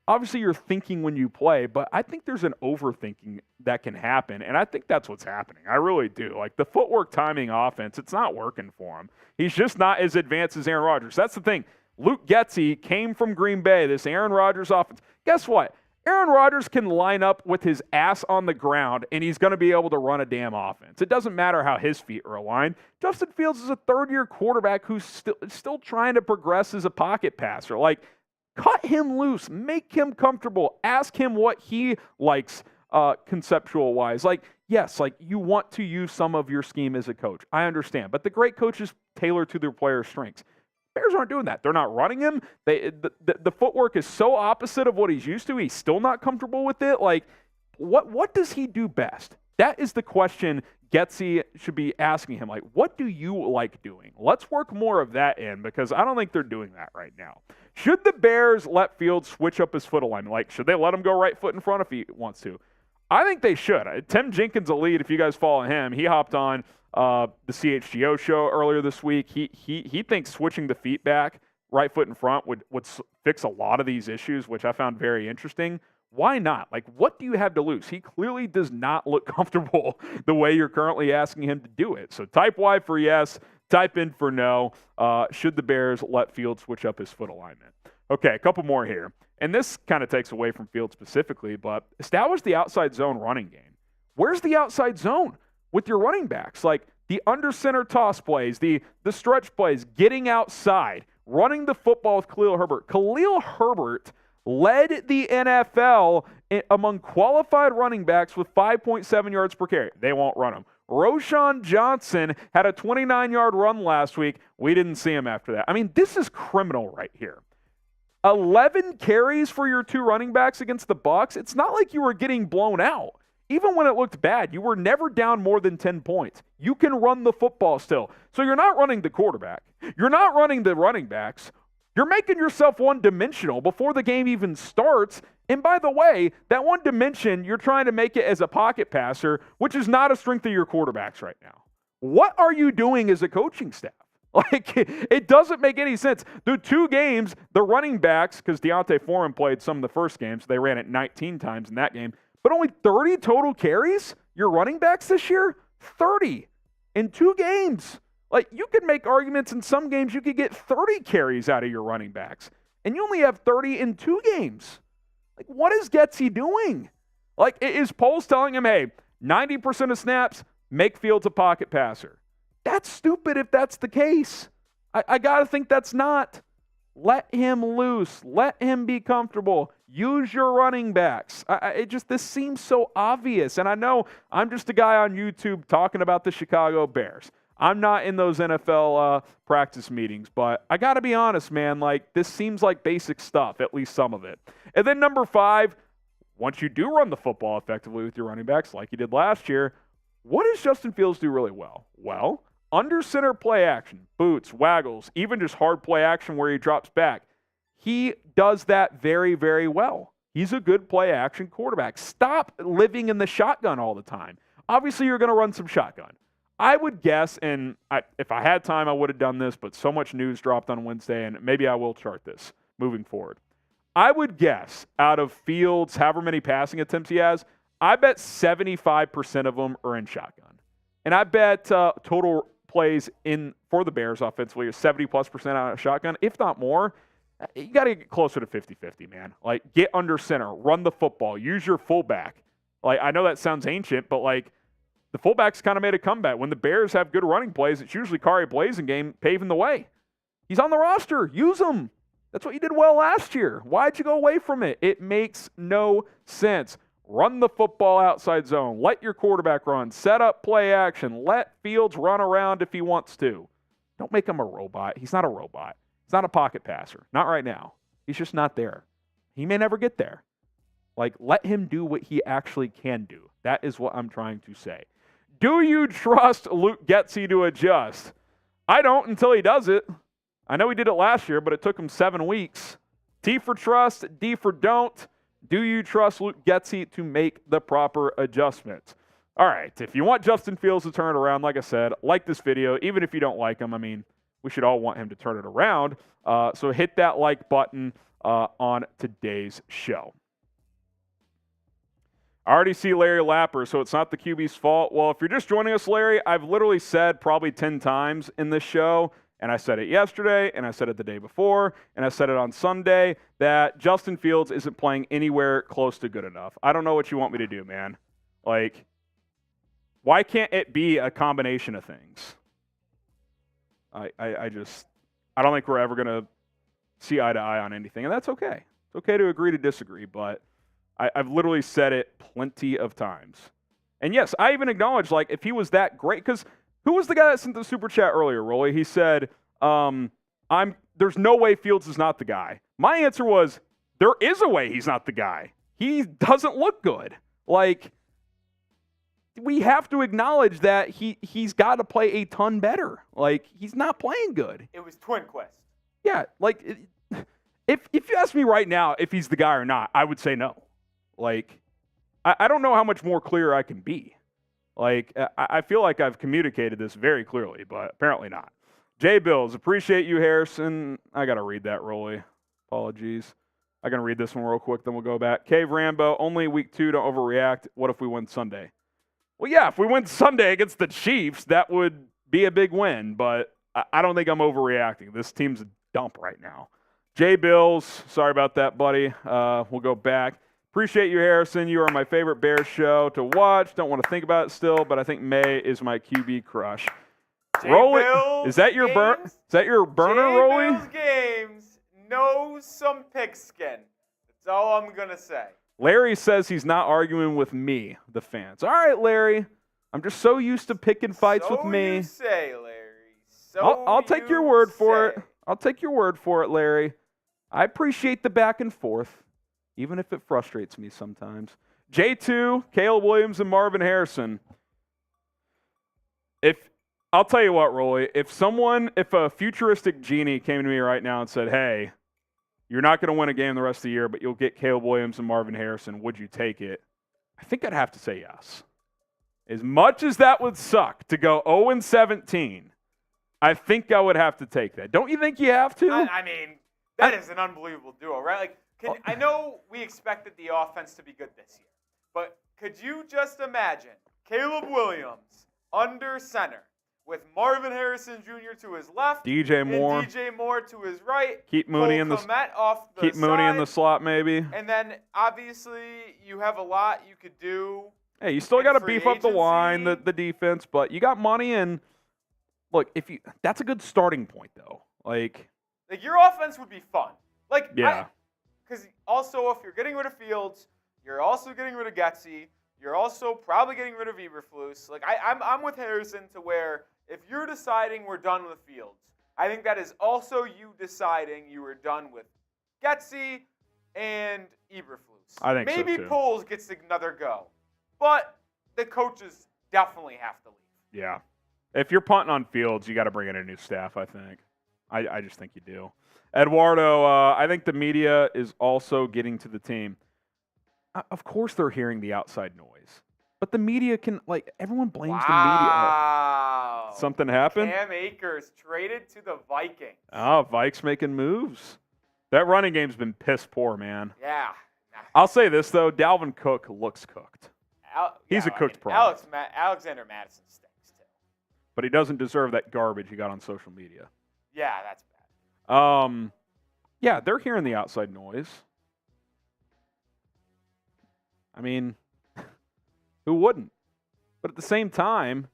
Obviously, you're thinking when you play, but I think there's an overthinking that can happen, and I think that's what's happening. I really do. The footwork timing offense, it's not working for him. He's just not as advanced as Aaron Rodgers. That's the thing. Luke Getsy came from Green Bay, this Aaron Rodgers offense. Guess what? Aaron Rodgers can line up with his ass on the ground, and he's going to be able to run a damn offense. It doesn't matter how his feet are aligned. Justin Fields is a third-year quarterback who's still trying to progress as a pocket passer. Cut him loose. Make him comfortable. Ask him what he likes conceptual-wise. Yes, you want to use some of your scheme as a coach. I understand. But the great coaches tailor to their players' strengths. Bears aren't doing that. They're not running him. The footwork is so opposite of what he's used to. He's still not comfortable with it. What does he do best? That is the question Getsy should be asking him. What do you like doing? Let's work more of that in, because I don't think they're doing that right now. Should the Bears let Fields switch up his foot alignment? Should they let him go right foot in front if he wants to? I think they should. Tim Jenkins, elite, if you guys follow him, he hopped on the CHGO show earlier this week. He thinks switching the feet back, right foot in front, would fix a lot of these issues, which I found very interesting. Why not? What do you have to lose? He clearly does not look comfortable the way you're currently asking him to do it. So type Y for yes, type in for no. Should the Bears let Fields switch up his foot alignment? Okay, a couple more here. And this kind of takes away from Fields specifically, but establish the outside zone running game. Where's the outside zone with your running backs? The under center toss plays, the stretch plays, getting outside, running the football with Khalil Herbert. Khalil Herbert led the NFL among qualified running backs with 5.7 yards per carry. They won't run him. Roschon Johnson had a 29-yard run last week. We didn't see him after that. I mean, this is criminal right here. 11 carries for your 2 running backs against the Bucs. It's not like you were getting blown out. Even when it looked bad, you were never down more than 10 points. You can run the football still. So you're not running the quarterback. You're not running the running backs. You're making yourself one-dimensional before the game even starts. And by the way, that one dimension, you're trying to make it as a pocket passer, which is not a strength of your quarterbacks right now. What are you doing as a coaching staff? Like, it doesn't make any sense. The 2 games, the running backs, because Deontay Foreman played some of the first games, they ran it 19 times in that game, but only 30 total carries? Your running backs this year? 30 in 2 games. Like, you could make arguments in some games you could get 30 carries out of your running backs, and you only have 30 in 2 games. Like, what is Getsy doing? Like, is Poles telling him, hey, 90% of snaps, make Fields a pocket passer? That's stupid if that's the case. I got to think that's not. Let him loose. Let him be comfortable. Use your running backs. This seems so obvious. And I know I'm just a guy on YouTube talking about the Chicago Bears. I'm not in those NFL practice meetings, but I got to be honest, man. Like, this seems like basic stuff, at least some of it. And then number 5, once you do run the football effectively with your running backs like you did last year, what does Justin Fields do really well? Well, under center play action, boots, waggles, even just hard play action where he drops back. He does that very, very well. He's a good play action quarterback. Stop living in the shotgun all the time. Obviously, you're going to run some shotgun. I would guess, and if I had time, I would have done this, but so much news dropped on Wednesday, and maybe I will chart this moving forward. I would guess out of Fields, however many passing attempts he has, I bet 75% of them are in shotgun. And I bet total plays in for the Bears offensively is 70+% out of shotgun, if not more. You got to get closer to 50-50, man. Like, get under center, run the football, use your fullback. Like, I know that sounds ancient, but like, the fullback's kind of made a comeback. When the Bears have good running plays, it's usually Kari Blasingame paving the way. He's on the roster. Use him. That's what you did well last year. Why'd you go away from it? It makes no sense. Run the football outside zone. Let your quarterback run. Set up play action. Let Fields run around if he wants to. Don't make him a robot. He's not a robot. He's not a pocket passer. Not right now. He's just not there. He may never get there. Like, let him do what he actually can do. That is what I'm trying to say. Do you trust Luke Getsy to adjust? I don't until he does it. I know he did it last year, but it took him 7 weeks. T for trust, D for don't. Do you trust Luke Getsy to make the proper adjustments? All right, if you want Justin Fields to turn it around, like I said, like this video. Even if you don't like him, I mean, we should all want him to turn it around. So hit that like button on today's show. I already see Larry Lapper, so it's not the QB's fault. Well, if you're just joining us, Larry, I've literally said probably 10 times in this show, and I said it yesterday, and I said it the day before, and I said it on Sunday, that Justin Fields isn't playing anywhere close to good enough. I don't know what you want me to do, man. Like, why can't it be a combination of things? I don't think we're ever going to see eye to eye on anything, and that's okay. It's okay to agree to disagree, but I've literally said it plenty of times. And yes, I even acknowledge, like, if he was that great, because who was the guy that sent the super chat earlier, Rolly? He said, there's no way Fields is not the guy. My answer was, there is a way he's not the guy. He doesn't look good. Like, we have to acknowledge that he's got to play a ton better. Like, he's not playing good. It was Twin Quest. Yeah, like, if you ask me right now if he's the guy or not, I would say no. Like, I don't know how much more clear I can be. Like, I feel like I've communicated this very clearly, but apparently not. Jay Bills, appreciate you, Harrison. I got to read that, Rolly. Apologies. I can read this one real quick, then we'll go back. Cave Rambo, only week 2, don't overreact. What if we win Sunday? Well, yeah, if we win Sunday against the Chiefs, that would be a big win, but I don't think I'm overreacting. This team's a dump right now. Jay Bills, sorry about that, buddy. We'll go back. Appreciate you, Harrison. You are my favorite Bears show to watch. Don't want to think about it still, but I think May is my QB crush. Rolly, is that your burner? Is that your burner, Rolly? Bills games know some pigskin. That's all I'm gonna say. Larry says he's not arguing with me, the fans. All right, Larry. I'm just so used to picking fights with me. You say, Larry. I'll take your word for it. I'll take your word for it, Larry. I appreciate the back and forth, even if it frustrates me sometimes. J2, Caleb Williams, and Marvin Harrison. I'll tell you what, Rolly, if a futuristic genie came to me right now and said, hey, you're not going to win a game the rest of the year, but you'll get Caleb Williams and Marvin Harrison, would you take it? I think I'd have to say yes. As much as that would suck to go 0-17, I think I would have to take that. Don't you think you have to? I mean, that is an unbelievable duo, right? Like, I know we expected the offense to be good this year, but could you just imagine Caleb Williams under center with Marvin Harrison Jr. to his left, DJ Moore, and DJ Moore to his right, keep Mooney in the slot maybe, and then obviously you have a lot you could do. Hey, you still got to beef up the line, the defense, but you got money, and look, that's a good starting point though. Like your offense would be fun. Like yeah, because also if you're getting rid of Fields, you're also getting rid of Getsy. You're also probably getting rid of Eberflus. Like I'm with Harrison to where if you're deciding we're done with Fields, I think that is also you deciding you were done with Getsy and Eberflus. I think maybe so too. Poles gets another go, but the coaches definitely have to leave. Yeah, if you're punting on Fields, you got to bring in a new staff. I think. I just think you do. Eduardo, I think the media is also getting to the team. Of course they're hearing the outside noise. But the media can, everyone blames the media. Wow. Something happened? Cam Akers traded to the Vikings. Oh, Vikes making moves. That running game's been piss poor, man. Yeah. I'll say this, though. Dalvin Cook looks cooked. He's a cooked product. Alexander Madison stinks, too. But he doesn't deserve that garbage he got on social media. Yeah, that's bad. Yeah, they're hearing the outside noise. I mean, who wouldn't? But at the same time,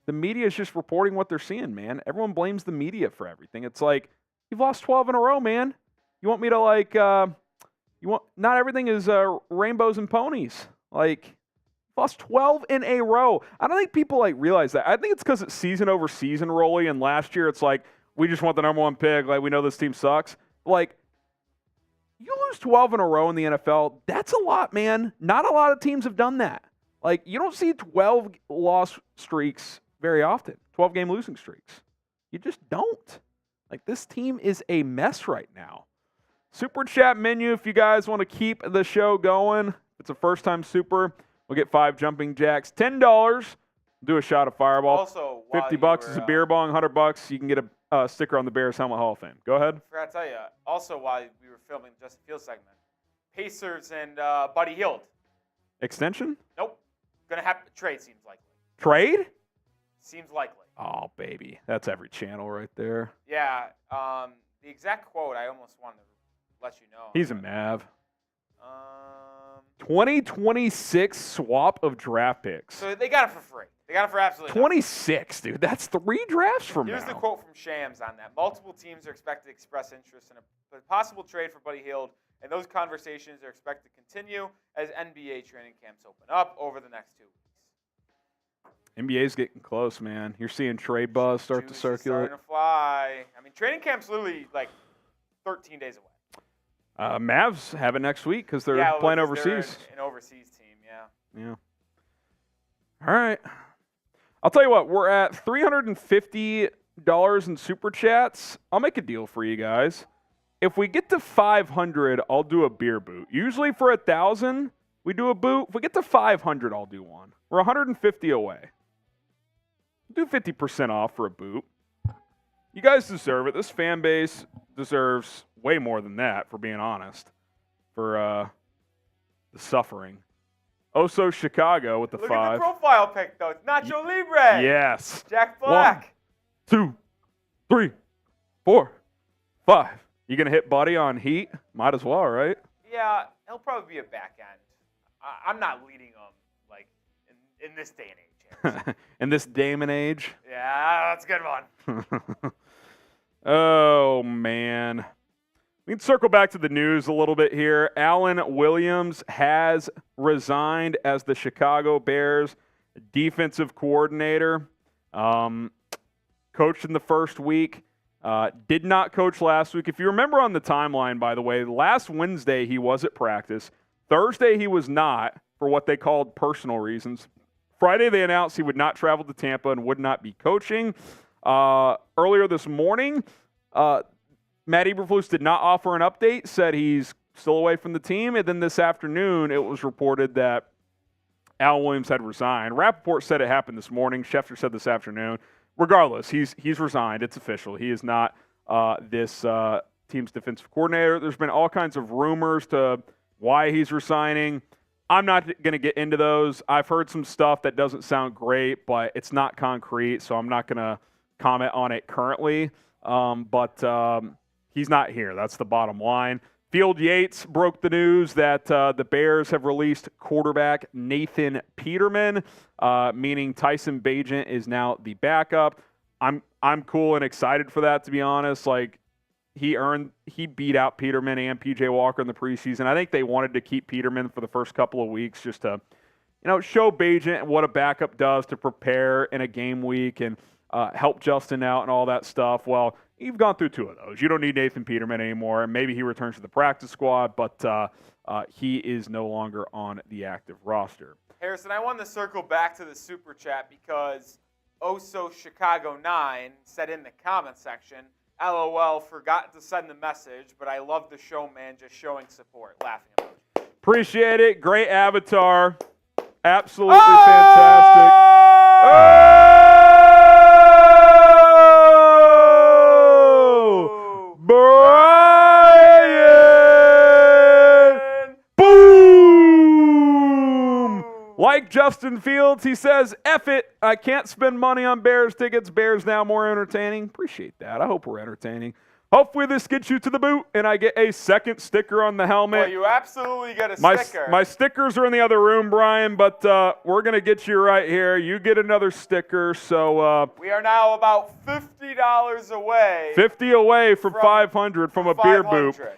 the media is just reporting what they're seeing, man. Everyone blames the media for everything. It's like, you've lost 12 in a row, man. You want me to, not everything is rainbows and ponies. Lost 12 in a row. I don't think people, realize that. I think it's because it's season over season, Rolly, and last year it's like, we just want the number one pick. We know this team sucks. You lose 12 in a row in the NFL, that's a lot, man. Not a lot of teams have done that. You don't see 12 loss streaks very often, 12-game losing streaks. You just don't. This team is a mess right now. Super chat menu if you guys want to keep the show going. If it's a first-time super, we'll get 5 jumping jacks. $10, do a shot of Fireball. Also, $50 is a beer bong, $100 you can get a sticker on the Bears Helmet Hall of Fame. Go ahead. I forgot to tell you, also while we were filming the Justin Fields segment, Pacers and Buddy Hield. Extension? Nope. Going to have to trade, seems likely. Trade? Seems likely. Oh, baby. That's every channel right there. Yeah. The exact quote, I almost wanted to let you know. He's a Mav. 2026 swap of draft picks. So they got it for free. They got it for absolutely 26, dude. That's 3 drafts from now. Here's the quote from Shams on that. Multiple teams are expected to express interest in a possible trade for Buddy Hield, and those conversations are expected to continue as NBA training camps open up over the next 2 weeks. NBA's getting close, man. You're seeing trade buzz start to circulate. Starting to fly. I mean, training camp's literally 13 days away. Mavs have it next week because they're playing overseas. They're an overseas team, yeah. Yeah. All right. I'll tell you what, we're at $350 in super chats. I'll make a deal for you guys. If we get to 500, I'll do a beer boot. Usually for 1,000, we do a boot. If we get to 500, I'll do one. We're 150 away. Do 50% off for a boot. You guys deserve it. This fan base deserves way more than that, for being honest, for the suffering. Oso Chicago with the 5. Look at the profile pic, though. It's Nacho Libre. Yes. Jack Black. 1, 2, 3, 4, 5. You going to hit Buddy on Heat? Might as well, right? Yeah, he'll probably be a back end. I'm not leading him, in this day and age. In this Damon age? Yeah, that's a good one. Oh, man. We can circle back to the news a little bit here. Alan Williams has resigned as the Chicago Bears defensive coordinator. Coached in the first week. Did not coach last week. If you remember on the timeline, by the way, last Wednesday he was at practice. Thursday he was not for what they called personal reasons. Friday they announced he would not travel to Tampa and would not be coaching. Earlier this morning, Matt Eberflus did not offer an update, said he's still away from the team. And then this afternoon it was reported that Alan Williams had resigned. Rappaport said it happened this morning. Schefter said this afternoon. Regardless, he's resigned. It's official. He is not this team's defensive coordinator. There's been all kinds of rumors to why he's resigning. I'm not going to get into those. I've heard some stuff that doesn't sound great, but it's not concrete, so I'm not going to comment on it currently. But he's not here. That's the bottom line. Field Yates broke the news that the Bears have released quarterback Nathan Peterman, meaning Tyson Bagent is now the backup. I'm cool and excited for that, to be honest. Like, he beat out Peterman and PJ Walker in the preseason. I think they wanted to keep Peterman for the first couple of weeks just to, show Bagent what a backup does to prepare in a game week and help Justin out and all that stuff. Well, you've gone through two of those. You don't need Nathan Peterman anymore, and maybe he returns to the practice squad, but he is no longer on the active roster. Harrison, I wanted to circle back to the Super Chat because Oso Chicago 9 said in the comment section, LOL, forgot to send the message, but I love the show, man, just showing support. Laughing emoji. Appreciate it. Great avatar. Absolutely fantastic. Brian! Boom! Like Justin Fields, he says, F it. I can't spend money on Bears tickets. Bears now more entertaining. Appreciate that. I hope we're entertaining. Hopefully this gets you to the boot and I get a second sticker on the helmet. Well, you absolutely get a sticker. My stickers are in the other room, Brian, but we're going to get you right here. You get another sticker. So we are now about $50 away. 50 away from 500 from a beer boot. So,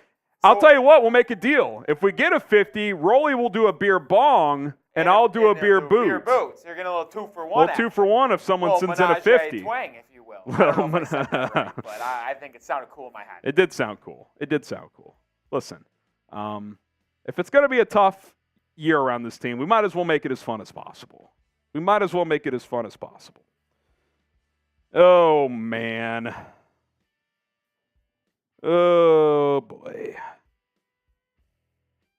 I'll tell you what, we'll make a deal. If we get a 50, Rolly will do a beer bong, and I'll do a beer boot. Beer boots. You're going to do a 2-for-1. Well, 2-for-1 if someone sends in a 50. Twang, if you will. I don't know if I said that right, but I think it sounded cool in my head. It did sound cool. Listen, if it's going to be a tough year around this team, we might as well make it as fun as possible. Oh, man. Oh, boy.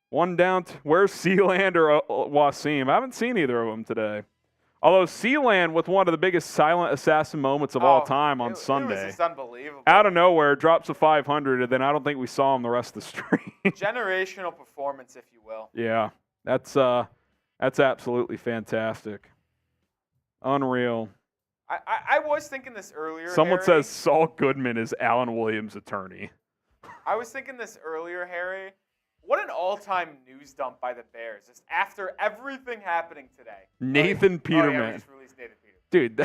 One down. Where's Sealand or Wasim? I haven't seen either of them today. Although Sealand, with one of the biggest silent assassin moments of all time on Sunday. It was just unbelievable. Out of nowhere, drops a 500, and then I don't think we saw him the rest of the stream. Generational performance, if you will. Yeah, that's absolutely fantastic. Unreal. I was thinking this earlier, Someone Harry. says Saul Goodman is Alan Williams' attorney. I was thinking this earlier, Harry. What an all-time news dump by the Bears. Just after everything happening today. Nathan Peterman. Oh, yeah, we just released Nathan Peterman. Dude,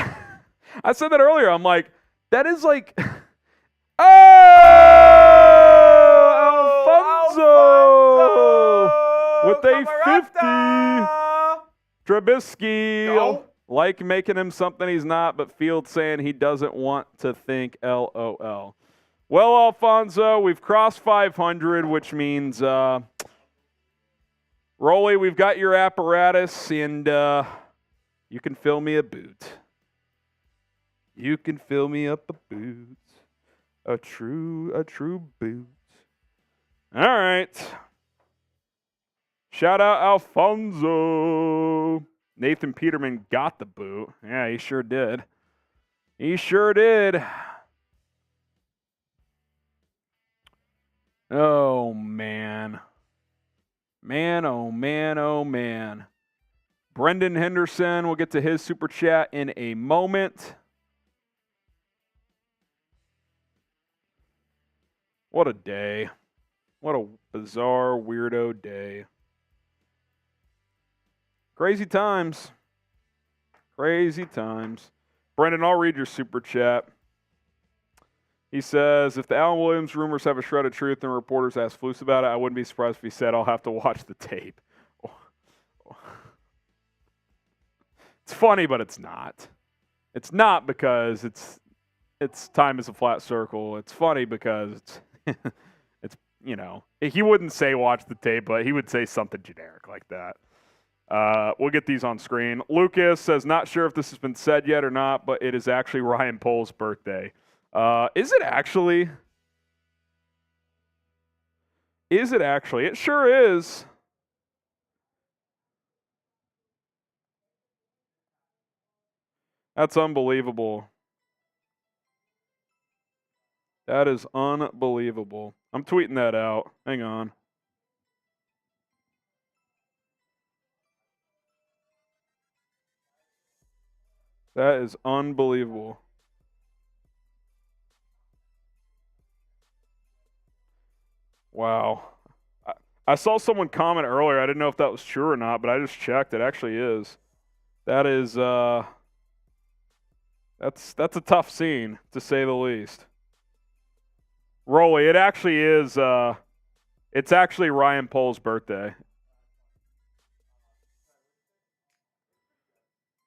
I said that earlier. I'm like, that is like, Alfonso with a 50. Trubisky, No. like making him something he's not, but Field saying he doesn't want to think LOL. Well, Alfonso, we've crossed 500, which means, Rolly, we've got your apparatus, and you can fill me a boot. You can fill me up a boot, a true boot. All right. Shout out Alfonso. Nathan Peterman got the boot. Yeah, he sure did. Oh, man. Oh, man. Brendan Henderson, we'll get to his super chat in a moment. What a day. What a bizarre, weirdo day. Crazy times. Brendan, I'll read your super chat. He says, if the Alan Williams rumors have a shred of truth and reporters ask Flus about it, I wouldn't be surprised if he said, I'll have to watch the tape. It's funny, but it's not. It's not because it's it's time is a flat circle. It's funny because it's he wouldn't say watch the tape, but he would say something generic like that. We'll get these on screen. Lucas says, not sure if this has been said yet or not, but it is actually Ryan Pohl's birthday. Is it actually? Is it actually? It sure is. That's unbelievable. That is unbelievable. I'm tweeting that out. Hang on. That is unbelievable. Wow. I saw someone comment earlier. I didn't know if that was true or not, but I just checked. It actually is. That is that's a tough scene, to say the least. Rolly, it actually is it's actually Ryan Pohl's birthday.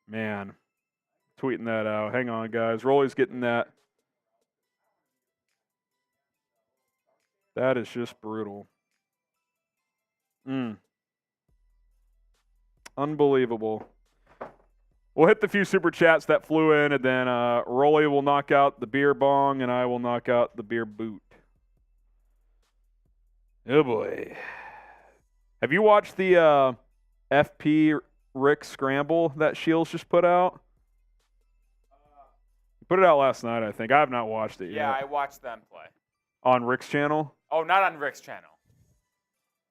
Man. Tweeting that out. Hang on, guys. Rolly's getting that. That is just brutal. Unbelievable. We'll hit the few super chats that flew in, and then Rolly will knock out the beer bong, and I will knock out the beer boot. Oh, boy. Have you watched the FP Rick Scramble that Shields just put out? He put it out last night, I think. I have not watched it yet. Yeah, I watched them play. On Rick's channel? Oh, not on Rick's channel.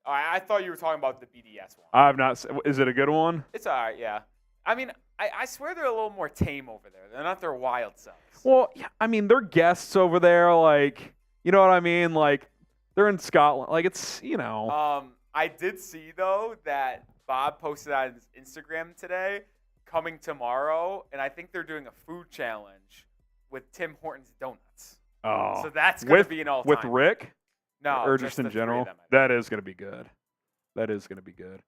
I thought you were talking about the BDS one. I have not. Is it a good one? It's all right, yeah. I mean, I swear they're a little more tame over there. They're not their wild selves. Well, yeah, I mean, they're guests over there. Like, you know what I mean? Like, they're in Scotland. Like, it's, I did see, though, that Bob posted on his Instagram today, coming tomorrow, and I think they're doing a food challenge with Tim Hortons Donuts. Oh. So that's going to be an all-time. With Rick? No, or just in general? That is going to be good. That is going to be good.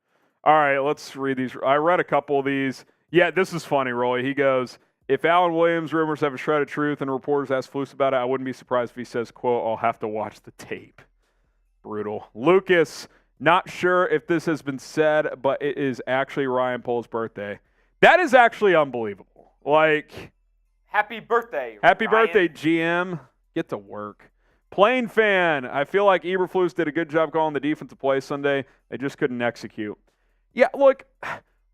All right, let's read these. I read a couple of these. Yeah, this is funny, Roy. He goes, if Alan Williams rumors have a shred of truth and reporters ask Flus about it, I wouldn't be surprised if he says, quote, I'll have to watch the tape. Brutal. Lucas, not sure if this has been said, but it is actually Ryan Pohl's birthday. That is actually unbelievable. Like, happy birthday, happy Ryan. birthday, GM. Get to work. Plain fan, I feel like Eberflus did a good job calling the defensive play Sunday. They just couldn't execute. Yeah, look,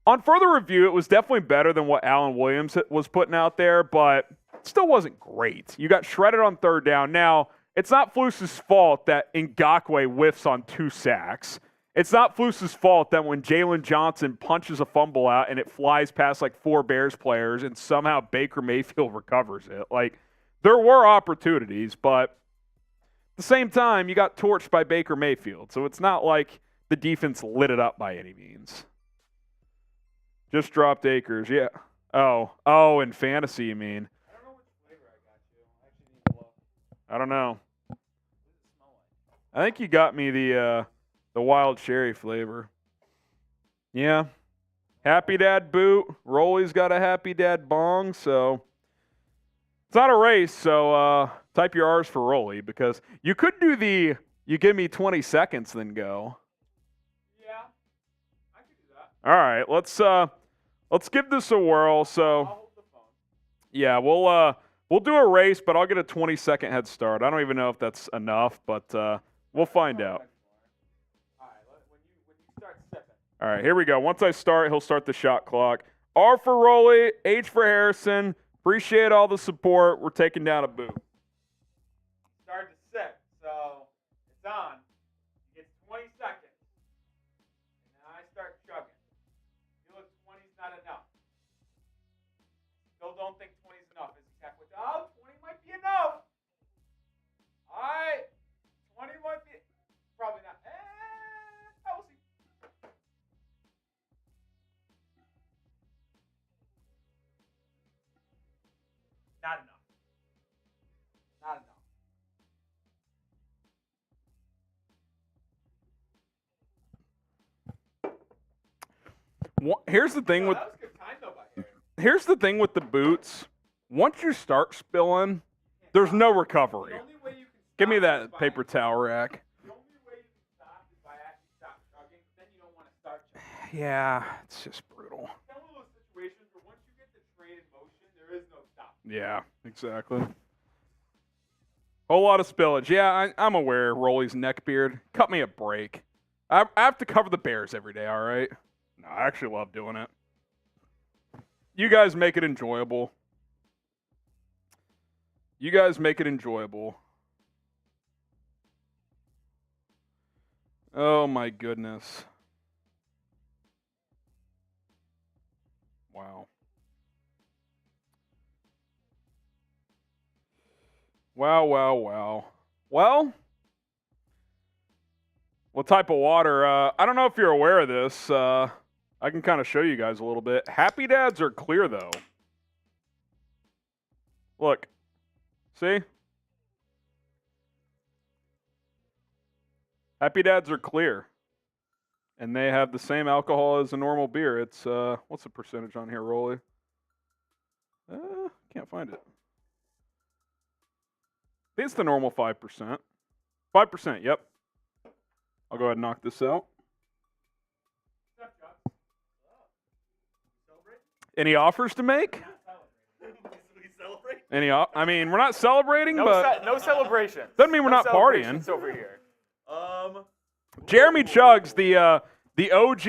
on further review, it was definitely better than what Alan Williams was putting out there, but it still wasn't great. You got shredded on third down. Now, it's not Flus's fault that Ngakoue whiffs on 2 sacks. It's not Flus's fault that when Jalen Johnson punches a fumble out and it flies past like 4 Bears players and somehow Baker Mayfield recovers it. Like, there were opportunities, but at the same time, you got torched by Baker Mayfield, so it's not like the defense lit it up by any means. Just dropped Akers, yeah. Oh, in fantasy, you mean? I don't know which flavor I got you. I actually need to look. I don't know. What does it smell like? I think you got me the wild cherry flavor. Yeah. Happy Dad boot. Rolly's got a Happy Dad bong, so it's not a race, so type your R's for Rolly, because you could do you give me 20 seconds, then go. Yeah, I could do that. All right, let's give this a whirl. So, I'll hold the phone. Yeah, we'll do a race, but I'll get a 20-second head start. I don't even know if that's enough, but we'll find out. All right, when you start stepping. All right, here we go. Once I start, he'll start the shot clock. R for Rolly, H for Harrison. Appreciate all the support. We're taking down a boot. Start to set, so it's on. You get 20 seconds. And then I start chugging. You look 20's not enough. Still don't think 20's enough. Is Tech with 20 might be enough. All right. 20 might be probably not. I will see. Not enough. Not enough. Here's the thing with That was good time though by Harry. here's the thing with the boots. Once you start spilling, There's no recovery. The only way you can Give me stop that is by- paper towel rack. The only way you can stop is by actually stop chugging. Then you don't want to start chugging. Yeah, it's just brutal. It's one of those situations where once you get the train in motion, there is no stop. Yeah, exactly. Whole lot of spillage. Yeah, I'm aware. Rolly's neck beard. Cut me a break. I have to cover the Bears every day, all right? No, I actually love doing it. You guys make it enjoyable. You guys make it enjoyable. Oh, my goodness. Wow. Wow. Well, what type of water? I don't know if you're aware of this. I can kind of show you guys a little bit. Happy Dads are clear, though. Look. See? Happy Dads are clear. And they have the same alcohol as a normal beer. It's, what's the percentage on here, Rolly? Can't find it. I think it's the normal 5%. 5%, yep. I'll go ahead and knock this out. Any offers to make? I mean, we're not celebrating, but No celebration. doesn't mean we're not partying. Over here. Jeremy Chugs, the OG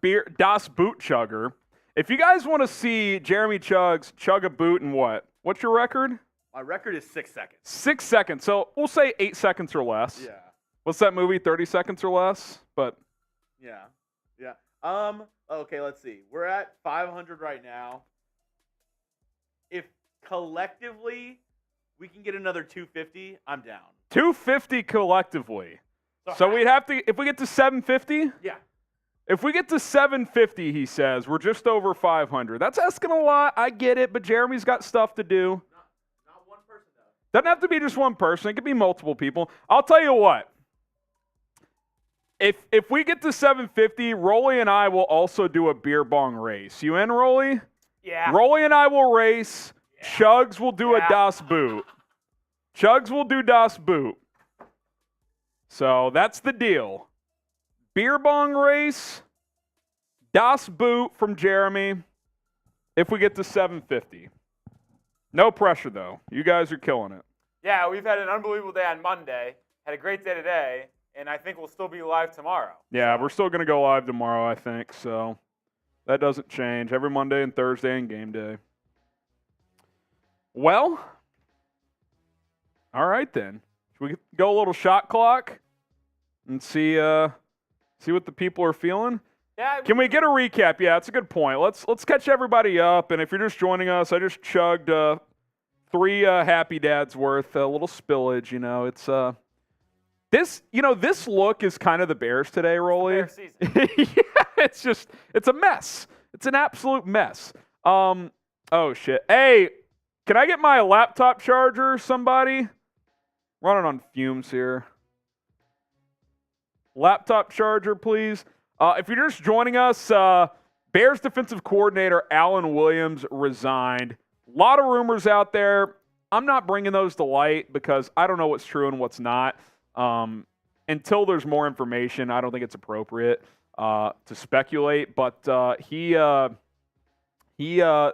beer Das Boot chugger. If you guys want to see Jeremy Chugs chug a boot in what? What's your record? My record is 6 seconds. 6 seconds. So we'll say 8 seconds or less. Yeah. What's that movie? 30 seconds or less? But Yeah. Okay, let's see. We're at 500 right now. If collectively we can get another 250, I'm down. 250 collectively. So we'd have to, if we get to 750? Yeah. If we get to 750, he says, we're just over 500. That's asking a lot. I get it, but Jeremy's got stuff to do. Not one person, though. Doesn't have to be just one person. It could be multiple people. I'll tell you what. If we get to 750, Rolly and I will also do a beer bong race. You in, Rolly? Yeah. Rolly and I will race. Yeah. Chugs will do a Das Boot. Chugs will do Das Boot. So that's the deal. Beer bong race, Das Boot from Jeremy, if we get to 750. No pressure, though. You guys are killing it. Yeah, we've had an unbelievable day on Monday. Had a great day today, and I think we'll still be live tomorrow. Yeah, we're still going to go live tomorrow, I think. So that doesn't change. Every Monday and Thursday and game day. Well, all right then. Should we go a little shot clock and see what the people are feeling? Yeah. Can we get a recap? Yeah, it's a good point. Let's catch everybody up. And if you're just joining us, I just chugged 3 Happy Dads worth, a little spillage. You know, it's this look is kind of the Bears today, Rolly. Bear season. Yeah, it's a mess. It's an absolute mess. Oh shit. Hey, can I get my laptop charger? Somebody running on fumes here. Laptop charger, please. If you're just joining us, Bears defensive coordinator Alan Williams resigned. A lot of rumors out there. I'm not bringing those to light because I don't know what's true and what's not. Until there's more information, I don't think it's appropriate to speculate. But he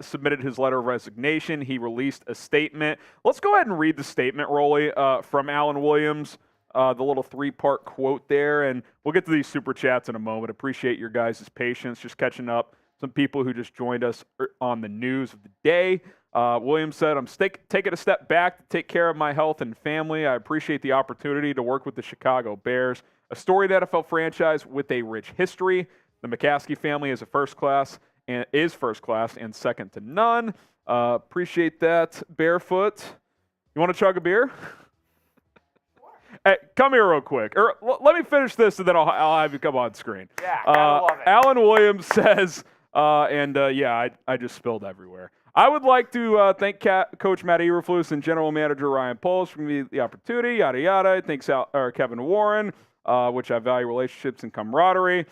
submitted his letter of resignation. He released a statement. Let's go ahead and read the statement, Rolly, from Alan Williams. The little 3-part quote there, and we'll get to these super chats in a moment. Appreciate your guys' patience, just catching up. Some people who just joined us on the news of the day. Williams said, I'm taking a step back to take care of my health and family. I appreciate the opportunity to work with the Chicago Bears, a storied NFL franchise with a rich history. The McCaskey family is first class and second to none. Appreciate that, Barefoot. You want to chug a beer? Hey, come here real quick. Or let me finish this, and then I'll have you come on screen. Yeah, I love it. Alan Williams says, I just spilled everywhere. I would like to thank Coach Matt Eberflus and General Manager Ryan Poles for giving me the opportunity, yada, yada. Thanks Kevin Warren, which I value relationships and camaraderie.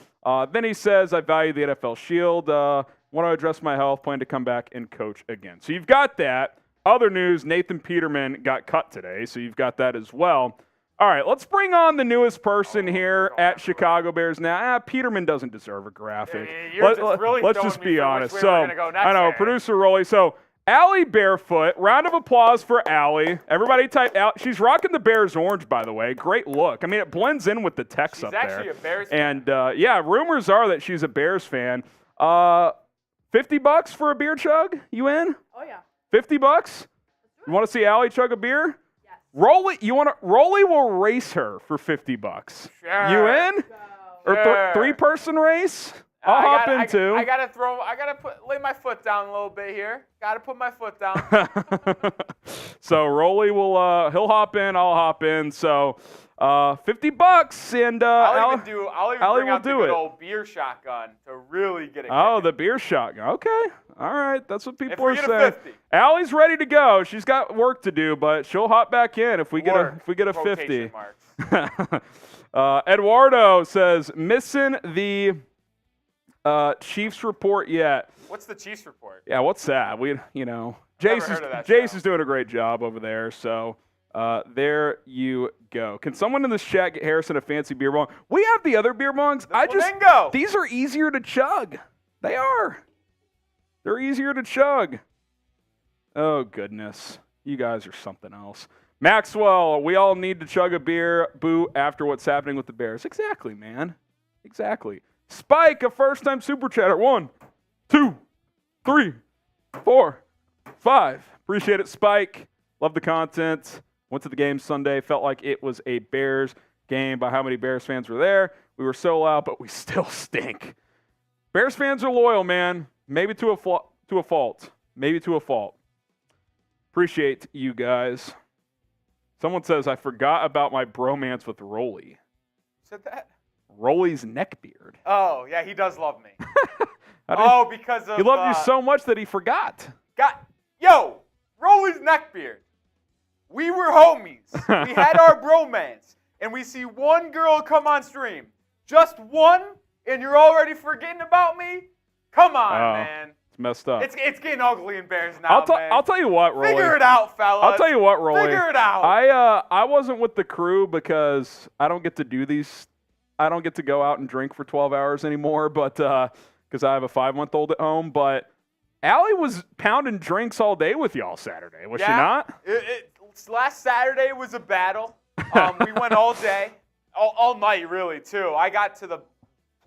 Then he says, I value the NFL Shield. Want to address my health, plan to come back and coach again. So you've got that. Other news, Nathan Peterman got cut today, so you've got that as well. All right, let's bring on the newest person here at Chicago Bears now. Peterman doesn't deserve a graphic. Let's just be honest. So I know, producer Rolly. So Allie Barefoot, round of applause for Allie. Everybody type out. She's rocking the Bears orange, by the way. Great look. I mean, it blends in with the text up there. She's actually a Bears fan. And yeah, rumors are that she's a Bears fan. $50 for a beer chug? You in? Oh yeah. $50? You want to see Allie chug a beer? Yes. Rolly will race her for $50. Sure. You in? Go. Or Sure. three-person race? I'll hop in too. I gotta lay my foot down a little bit here. Gotta put my foot down. So Rolly will he'll hop in, I'll hop in. So $50 and I'll even bring out the do good it. old beer shotgun to really get it. Oh, kicking. the beer shotgun. Okay. All right. That's what people are we get a saying. 50. Allie's ready to go. She's got work to do, but she'll hop back in if we get a 50. Quotation marks. Eduardo says missing the Chiefs report yet. What's the Chiefs report? Yeah, what's that? Never Jace heard of that Jace show. is doing a great job over there. So there you go. Can someone in this chat get Harrison a fancy beer bong? We have the other beer bongs. Flamingo. These are easier to chug. They are. They're easier to chug. Oh goodness, you guys are something else. Maxwell, we all need to chug a beer, boo, after what's happening with the Bears. Exactly, man. Exactly. Spike, a first-time super chatter. 1, 2, 3, 4, 5. Appreciate it, Spike. Love the content. Went to the game Sunday. Felt like it was a Bears game by how many Bears fans were there. We were so loud, but we still stink. Bears fans are loyal, man. Maybe to a fault. Maybe to a fault. Appreciate you guys. Someone says, I forgot about my bromance with Rolly. Said that? Rolly's neckbeard. Oh, yeah, he does love me. Because of... He loved you so much that he forgot. Rolly's neckbeard. We were homies. We had our bromance. And we see one girl come on stream. Just one, and you're already forgetting about me? Come on, man. It's messed up. It's getting ugly in Bears now, man. I'll tell you what, Rolly. Figure it out, fellas. I'll tell you what, Rolly. Figure it out. I wasn't with the crew because I don't get to do these. I don't get to go out and drink for 12 hours anymore, but because I have a 5-month-old at home. But Allie was pounding drinks all day with y'all Saturday, was she not? Last Saturday was a battle. We went all day, all night really too. I got to the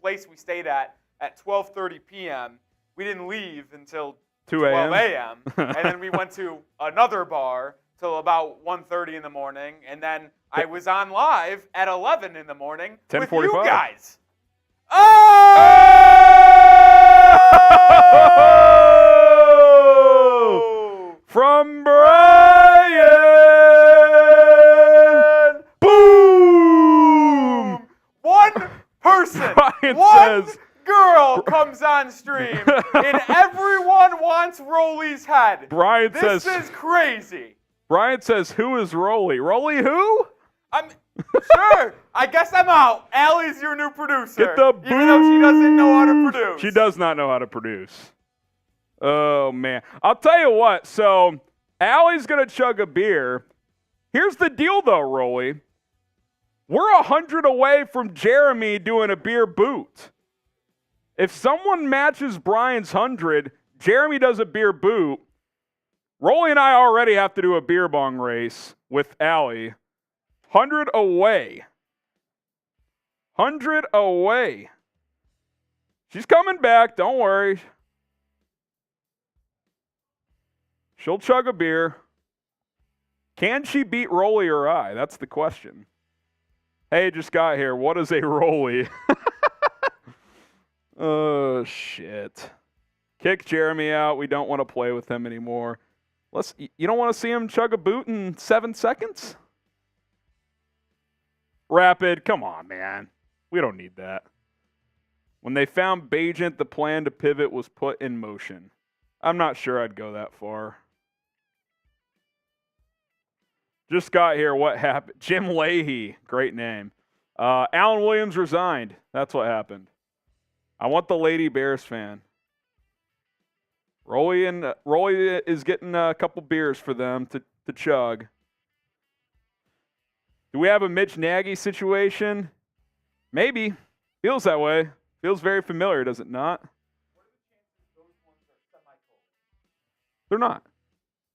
place we stayed at 12:30 p.m. We didn't leave until 2 a.m. 12 a.m. And then we went to another bar till about 1:30 in the morning, and then I was on live at 11 in the morning with you 10:45. guys. Oh! From Brian! Boom! One person, Brian one says, girl comes on stream, and everyone wants Rolly's head. This is crazy. Brian says, who is Rolly? Rolly who? I'm sure. I guess I'm out. Allie's your new producer. Get the even though she doesn't know how to produce. She does not know how to produce. Oh, man. I'll tell you what. So, Allie's going to chug a beer. Here's the deal, though, Rolly. We're 100 away from Jeremy doing a beer boot. If someone matches Brian's 100, Jeremy does a beer boot. Rolly and I already have to do a beer bong race with Allie. 100 away. 100 away. She's coming back. Don't worry. She'll chug a beer. Can she beat Rolly or I? That's the question. Hey, just got here. What is a Rolly? Oh, shit. Kick Jeremy out. We don't want to play with him anymore. You don't want to see him chug a boot in 7 seconds? Rapid, come on, man. We don't need that. When they found Bajent, the plan to pivot was put in motion. I'm not sure I'd go that far. Just got here. What happened? Jim Leahy. Great name. Alan Williams resigned. That's what happened. I want the Lady Bears fan. Rolly is getting a couple beers for them to chug. Do we have a Mitch Nagy situation? Maybe. Feels that way. Feels very familiar, does it not? They're not.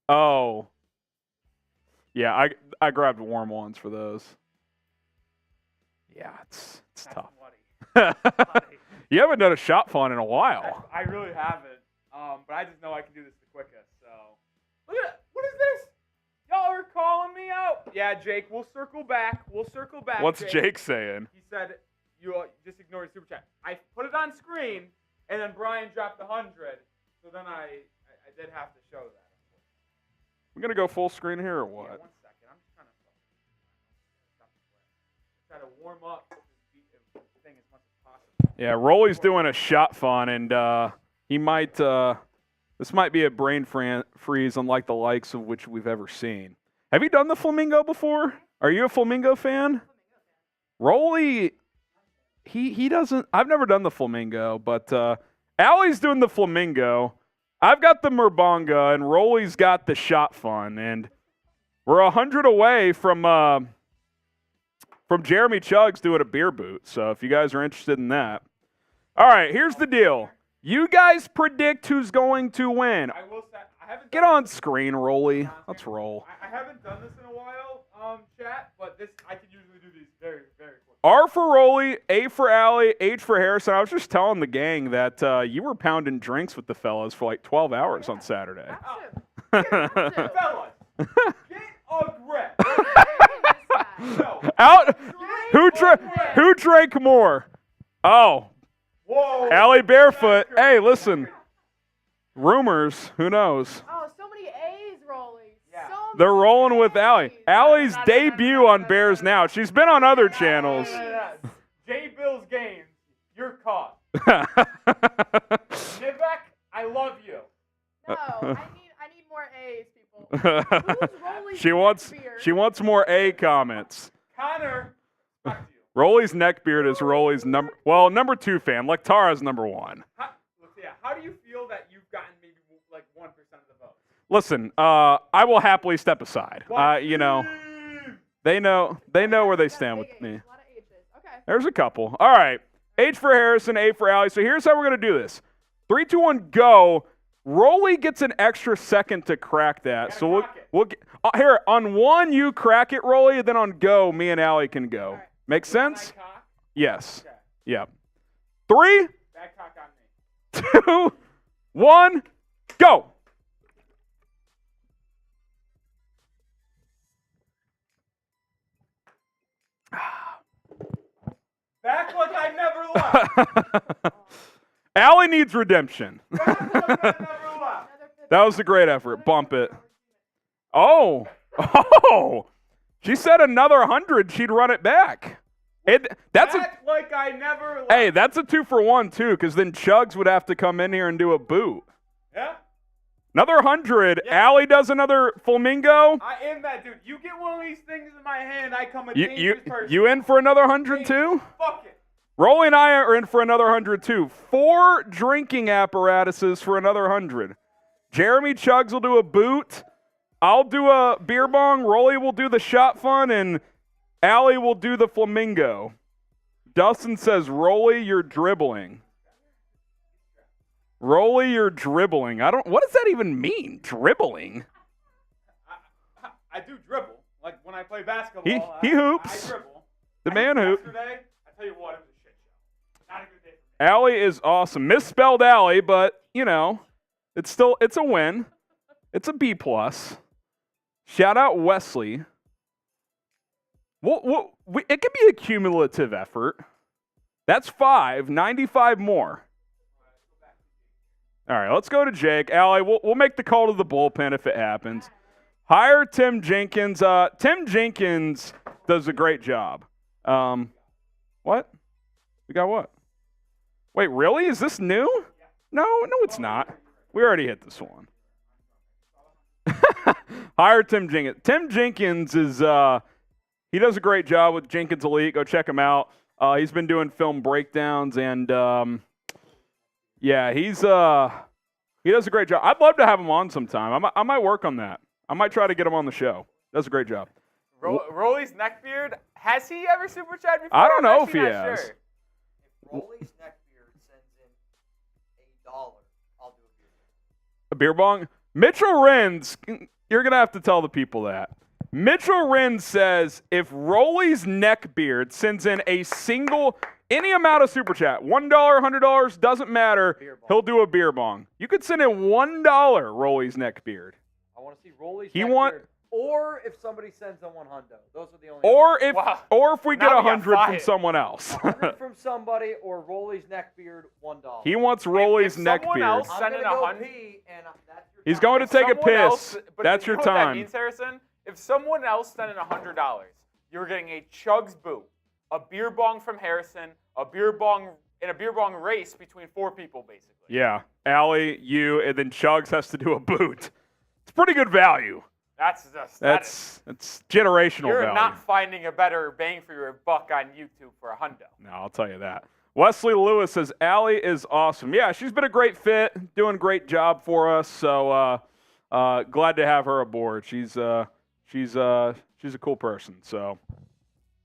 Oh. Yeah, I grabbed warm ones for those. Yeah, it's tough. You haven't done a shot fun in a while. I really haven't. But I just know I can do this the quickest. So look at it. What is this? Y'all are calling me out. Yeah, Jake, we'll circle back. What's Jake saying? He said you just ignore the super chat. I put it on screen, and then Brian dropped 100. So then I did have to show that. We're gonna go full screen here or what? Yeah, 1 second. I'm just trying to warm up this thing as much as possible. Yeah, Rolly's doing a shot fun, and he might. This might be a brain freeze unlike the likes of which we've ever seen. Have you done the flamingo before? Are you a flamingo fan? Rolly, he doesn't. I've never done the flamingo, but Allie's doing the flamingo. I've got the Merbonga, and Rolly's got the shot fun, and we're 100 away from Jeremy Chugs doing a beer boot. So if you guys are interested in that, all right. Here's the deal. You guys predict who's going to win. I will say, I haven't Get on screen, Rolly. Let's roll. I haven't done this in a while, chat, but I can usually do these very, very quickly. R for Rolly, A for Allie, H for Harrison. I was just telling the gang that you were pounding drinks with the fellas for like 12 hours on Saturday. Fellas, get a grip. Out. Who drank more? Oh. Whoa. Allie Barefoot. Hey, listen. Rumors. Who knows? Oh, so many A's, Rolly. Yeah. They're rolling with Allie. Allie's debut on Bears Now. She's been on other channels. J. Bill's games. You're caught. Nivek, I love you. No, I need more A's, people. Who's Rolly's She wants more A comments. Connor, fuck you. Rolly's neckbeard is Rolly's number 2 fan. Like Tara's number 1. How do you feel that you've gotten maybe like 1% of the vote? Listen, I will happily step aside. They know where they stand with me. A lot of H's. Okay. There's a couple. All right. H for Harrison, A for Allie. So here's how we're going to do this. 3, 2, 1, go. Rolly gets an extra second to crack that. So we'll get, here, on 1, you crack it, Rolly, and then on go, me and Allie can go. Right. Make sense? Yes. Okay. Yeah. 3, Bad cock on me. 2, 1, go. Back like I never left. Allie needs redemption. Back like I never left. That was a great effort. Bump it. Oh. She said another 100, she'd run it back. That's Back like I never left. Hey, that's a 2 for 1 too, because then Chugs would have to come in here and do a boot. Yeah? Another 100. Yeah. Allie does another flamingo. I am that dude. You get one of these things in my hand, I come a dangerous person. You in for another 100 too? Fuck it. Rolly and I are in for another 100 too. 4 drinking apparatuses for another 100. Jeremy Chugs will do a boot. I'll do a beer bong. Rolly will do the shot fun, and Allie will do the flamingo. Dustin says, Rolly, you're dribbling. Rolly, you're dribbling. What does that even mean? Dribbling? I do dribble. Like when I play basketball. He hoops. I dribble. The man hoop. Yesterday, I tell you what, it was a shit show. Not a good day for me. Allie is awesome. Misspelled Allie, but it's a win. It's a B+. Shout out Wesley. It could be a cumulative effort. That's 5, 95 more. All right, let's go to Jake. Allie, we'll make the call to the bullpen if it happens. Hire Tim Jenkins. Tim Jenkins does a great job. What? We got what? Wait, really? Is this new? No, it's not. We already hit this one. Hire Tim Jenkins. Tim Jenkins is he does a great job with Jenkins Elite. Go check him out. He's been doing film breakdowns, and yeah, he's He does a great job. I'd love to have him on sometime. I might work on that. I might try to get him on the show. Does a great job. Rolly's neckbeard, has he ever super chatted before? I don't know I'm if he actually not has. Sure. If Rolly's neckbeard sends in $1, I'll do A beer bong? Mitchell Renz, you're going to have to tell the people that. Mitchell Renz says if Rolly's neckbeard sends in any amount of super chat, $1, $100, doesn't matter, he'll do a beer bong. You could send in $1 Rolly's neckbeard. I want to see Rolly's He neckbeard. want- Or if somebody sends in 100. Those are the only. Or if we get Now we got 100 from five. someone else. 100 from somebody or Rolly's neckbeard, $1. He wants Rolly's if someone neckbeard. else- I'm Send gonna in go 100. pee, and that's your He's time. going to take a Someone piss. else- but That's you your know what that time. means, Harrison? If someone else sent in $100, you're getting a Chugs boot, a beer bong from Harrison, a beer bong race between 4 people, basically. Yeah. Allie, you, and then Chugs has to do a boot. It's pretty good value. That's generational you're value. not finding a better bang for your buck on YouTube for a hundo. No, I'll tell you that. Wesley Lewis says Allie is awesome. Yeah, she's been a great fit, doing a great job for us. So glad to have her aboard. She's a cool person. So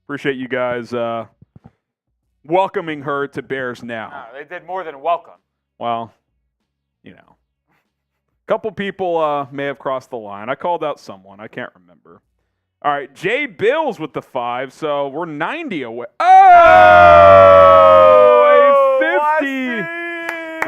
appreciate you guys welcoming her to Bears Now. No, they did more than welcome. Well, a couple people may have crossed the line. I called out someone. I can't remember. All right, Jay Bills with the 5, so we're 90 away. Oh, a 50.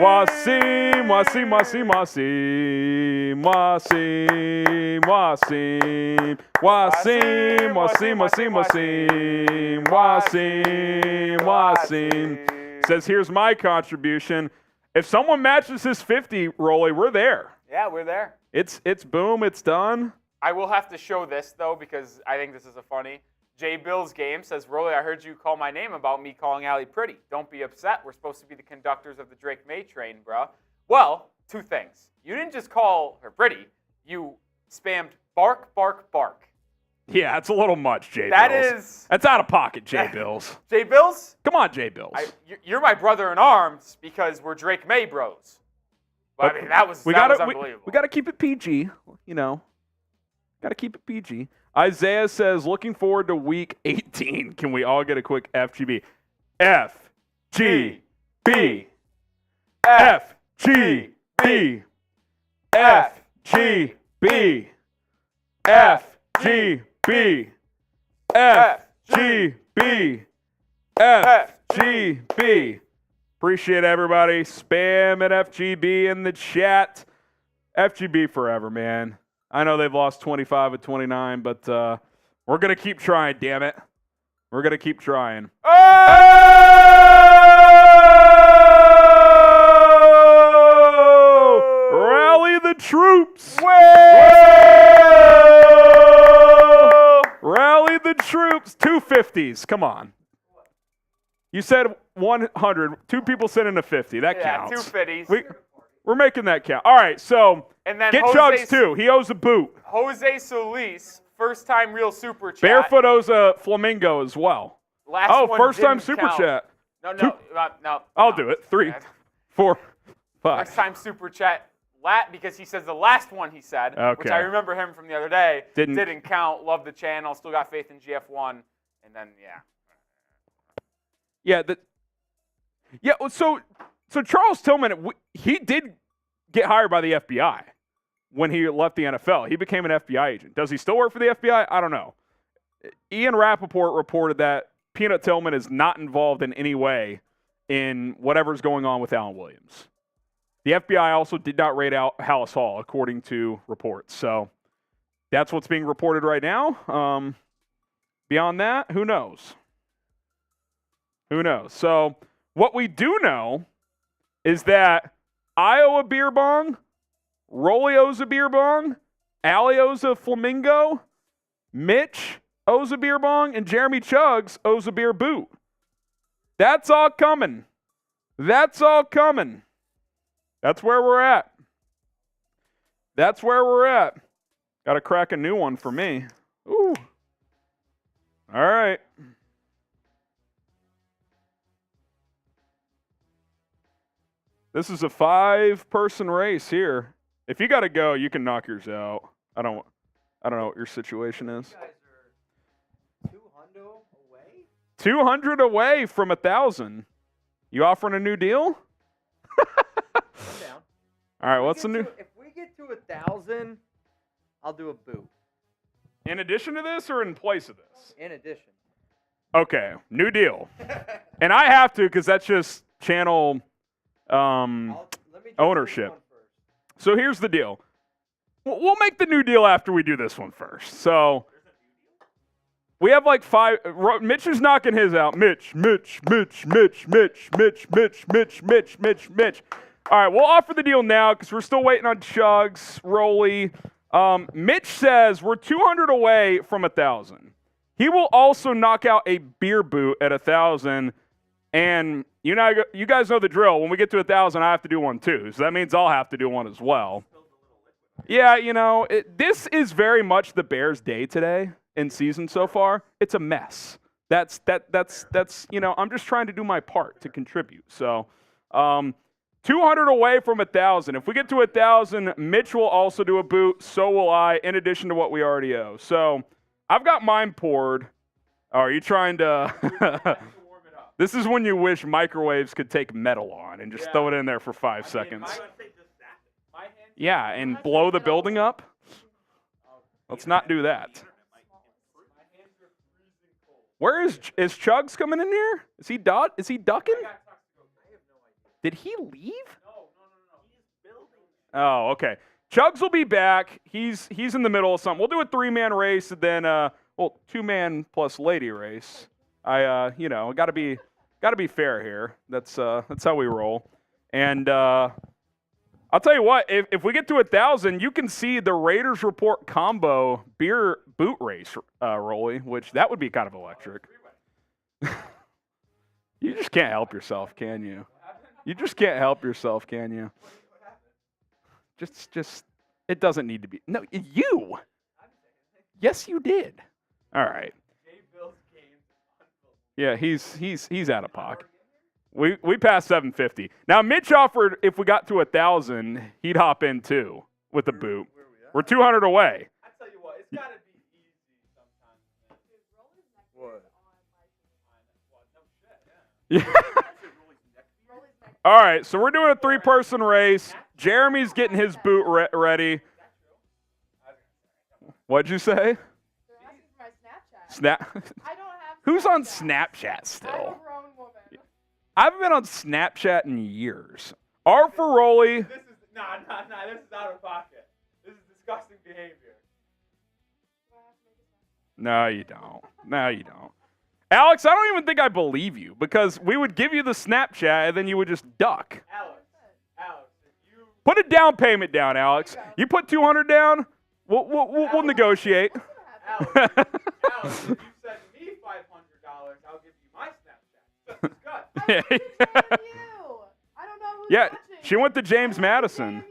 Wasim, Wasim, Wasim, Wasim, Wasim, Wasim, Wasim, Wasim, Wasim, Wasim, Wasim, Wasim. Says, here's my contribution. If someone matches his 50, Rolly, we're there. Yeah, we're there. It's boom, it's done. I will have to show this, though, because I think this is a funny. Jay Bill's game says, Rolly, I heard you call my name about me calling Allie pretty. Don't be upset. We're supposed to be the conductors of the Drake May train, bruh. Well, 2 things. You didn't just call her pretty. You spammed bark, bark, bark. Yeah, it's a little much, Jay That Bills. is... That's out of pocket, Jay Bills. Jay Bills? Come on, Jay Bills. You're my brother in arms because we're Drake May bros. But, I mean, that was unbelievable. We got to keep it PG, Got to keep it PG. Isaiah says, looking forward to week 18. Can we all get a quick FGB? F, G, B. F, G, B. F, G, B. F, G, B. F, G, B. F, G, B. Appreciate everybody. Spam at FGB in the chat. FGB forever, man. I know they've lost 25 of 29, but we're going to keep trying, damn it. We're going to keep trying. Oh! Rally the troops. Whoa! Rally the troops. 250s. Come on. You said 100. 2 people sent in a 50. That counts. 2 50s. We're making that count. All right, so And then get Jose Chugs too. He owes a boot. Jose Solis, first time real super chat. Barefoot owes a flamingo as well. Last one first time didn't super count. chat. No. I'll do it. 3, 4, 5. First time super chat. Because he says the last one he said, which Okay. I remember him from the other day, Didn't count. Love the channel. Still got faith in GF1. And then, So Charles Tillman, he did get hired by the FBI when he left the NFL. He became an FBI agent. Does he still work for the FBI? I don't know. Ian Rappaport reported that Peanut Tillman is not involved in any way in whatever's going on with Alan Williams. The FBI also did not raid out Hallis Hall, according to reports. So that's what's being reported right now. Beyond that, who knows? Who knows? So what we do know is that I owe a beer bong, Rolly owes a beer bong, Allie owes a flamingo, Mitch owes a beer bong, and Jeremy Chugs owes a beer boot. That's all coming. That's all coming. That's where we're at. That's where we're at. Got to crack a new one for me. Ooh. All right. This is a 5-person race here. If you got to go, you can knock yours out. I don't know what your situation is. You guys are 200 away? 200 away from 1,000. You offering a new deal? I'm down. All right, what's the new? If we get to 1,000, I'll do a boot. In addition to this or in place of this? In addition. Okay, new deal. And I have to because that's just channel Let me do ownership. this one first. So here's the deal. We'll make the new deal after we do this one first. So we have like 5. Mitch is knocking his out. Mitch. All right, we'll offer the deal now because we're still waiting on Chugs, Rolly. Mitch says we're 200 away from 1,000. He will also knock out a beer boot at 1,000. And you guys know the drill. When we get to 1,000, I have to do one too. So that means I'll have to do one as well. Yeah, this is very much the Bears' day today in season so far. It's a mess. That's I'm just trying to do my part to contribute. So, 200 away from 1,000. If we get to 1,000, Mitch will also do a boot. So will I, in addition to what we already owe. So, I've got mine poured. Oh, are you trying to? This is when you wish microwaves could take metal on and just throw it in there for 5 seconds. Yeah, and blow the building up. Let's not do that. Where is Chugs coming in here? Is he ducking? Did he leave? Oh, okay. Chugs will be back. He's in the middle of something. We'll do a 3-man race and then 2-man plus lady race. I gotta be fair here. That's how we roll. And I'll tell you what, if we get to 1,000, you can see the Raiders Report combo beer boot race, Rolly, which that would be kind of electric. You just can't help yourself, can you? You just can't help yourself, can you? Just it doesn't need to be. No, you. Yes, you did. All right. Yeah, he's out of pocket. We passed 750. Now Mitch offered if we got to 1,000, he'd hop in too with the boot. We're 200 away. I tell you what, it's gotta be easy sometimes. What? Yeah. All right, so we're doing a 3-person race. Jeremy's getting his boot ready. What'd you say? They're asking for my Snapchat. Snap. I don't have Who's on Snapchat. Snapchat I'm a still? grown woman. I haven't been on Snapchat in years. R for Rolly. This is nah. This is out of pocket. This is disgusting behavior. No, you don't. No, you don't. Alex, I don't even think I believe you because we would give you the Snapchat and then you would just duck. Alex, if you Put a down payment down, Alex. You put 200 down, we'll negotiate. Alex, if you send me $500, I'll give you my Snapchat. That's good. I don't know who's Yeah, watching. she went to James Madison.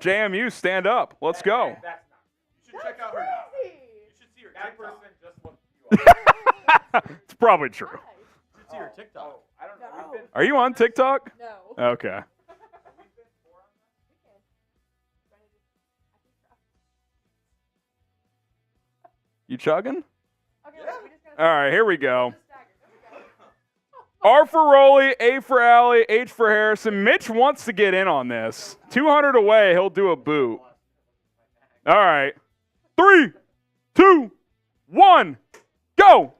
JMU, stand up. Let's go. That's not. You should That's check out her. crazy. You should see her. That person just looked you up. It's probably true. Why? You should see her TikTok. Oh, I don't know. No. We've been Are you on TikTok? No. Okay. You chugging? Okay, we just gotta All right, here we go. stagger. There we go. R for Rolly, A for Allie, H for Harrison. Mitch wants to get in on this. 200 away, he'll do a boot. All right. 3, 2, 1, go.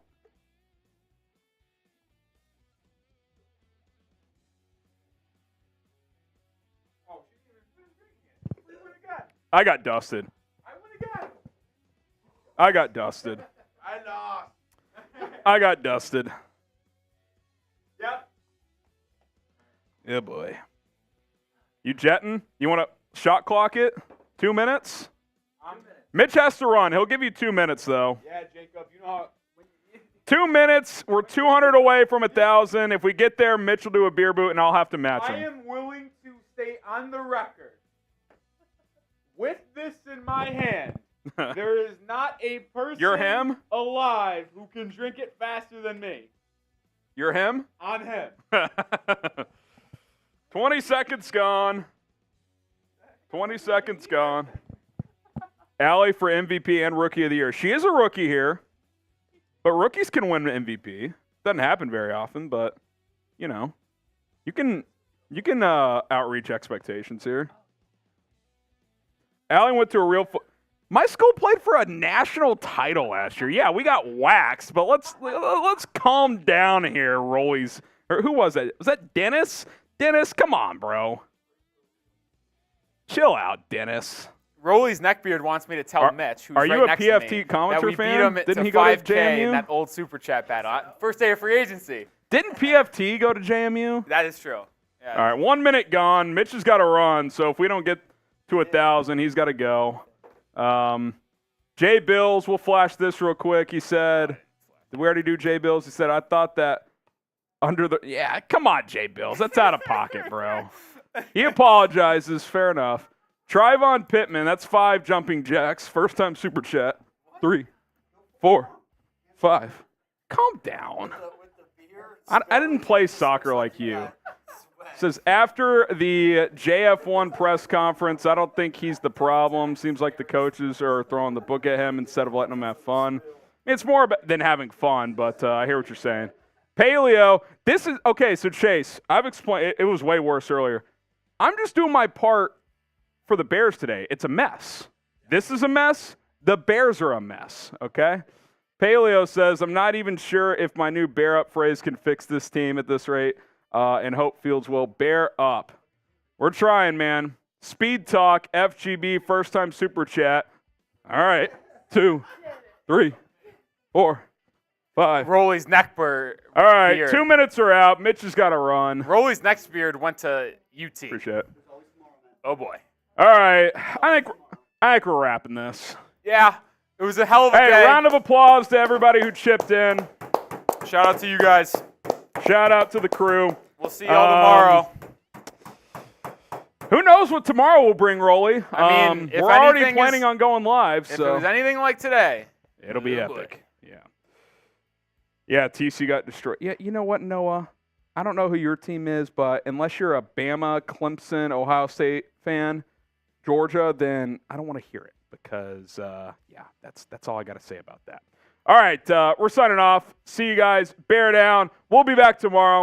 Oh, she didn't even finish it. What do you got? I got dusted. I would have got it. I got dusted. I lost. I got dusted. Yep. Yeah, boy. You jetting? You want to shot clock it? 2 minutes? Mitch has to run. He'll give you 2 minutes, though. Yeah, Jacob. You know how. 2 minutes. We're 200 away from 1,000. If we get there, Mitch will do a beer boot, and I'll have to match I him. am willing to stay on the record. With this in my hand, there is not a person You're him? alive who can drink it faster than me. You're him? I'm him. 20 seconds gone. 20 seconds gone. Allie for MVP and Rookie of the Year. She is a rookie here, but rookies can win MVP. Doesn't happen very often, but, you know, you can outreach expectations here. Allie went to a real my school played for a national title last year. Yeah, we got waxed, but let's calm down here, Rollies. Or who was it? Was that Dennis? Dennis, come on, bro. Chill out, Dennis. Rolly's neckbeard wants me to tell Mitch, who's are right you a next PFT to me, commenter that we fan? beat him Didn't to he go to 5K in JMU? that old super chat battle. First day of free agency. Didn't PFT go to JMU? That is true. Yeah. All right, 1 minute gone. Mitch has got to run, so if we don't get to 1,000, he's got to go. Jay Bills, we'll flash this real quick. He said, did we already do Jay Bills? He said, I thought that yeah, come on, Jay Bills. That's out of pocket, bro. He apologizes. Fair enough. Trayvon Pittman, that's 5 jumping jacks. First time super chat. 3, 4, 5. Calm down. I didn't play soccer like you. Says, after the JF1 press conference, I don't think he's the problem. Seems like the coaches are throwing the book at him instead of letting him have fun. It's more than having fun, but I hear what you're saying. Paleo, this is, okay, so Chase, I've explained, it was way worse earlier. I'm just doing my part for the Bears today. It's a mess. This is a mess. The Bears are a mess, okay? Paleo says, I'm not even sure if my new bear up phrase can fix this team at this rate. And Hope Fields will bear up. We're trying, man. Speed talk, FGB, first time super chat. All right. 2, 3, 4, 5. Rolly's neckbeard. All right. Beard. 2 minutes are out. Mitch has got to run. Rolly's neckbeard went to UT. Appreciate it. Oh boy. All right. I think we're wrapping this. Yeah. It was a hell of a day. Hey, round of applause to everybody who chipped in. Shout out to you guys. Shout out to the crew. We'll see y'all tomorrow. Who knows what tomorrow will bring, Rolly? I mean, if we're already anything planning is- on going live, If so it was anything like today, it'll be oh boy. epic. Yeah, TC got destroyed. Yeah, you know what, Noah? I don't know who your team is, but unless you're a Bama, Clemson, Ohio State fan, Georgia, then I don't want to hear it because, yeah, that's all I got to say about that. All right, we're signing off. See you guys. Bear down. We'll be back tomorrow.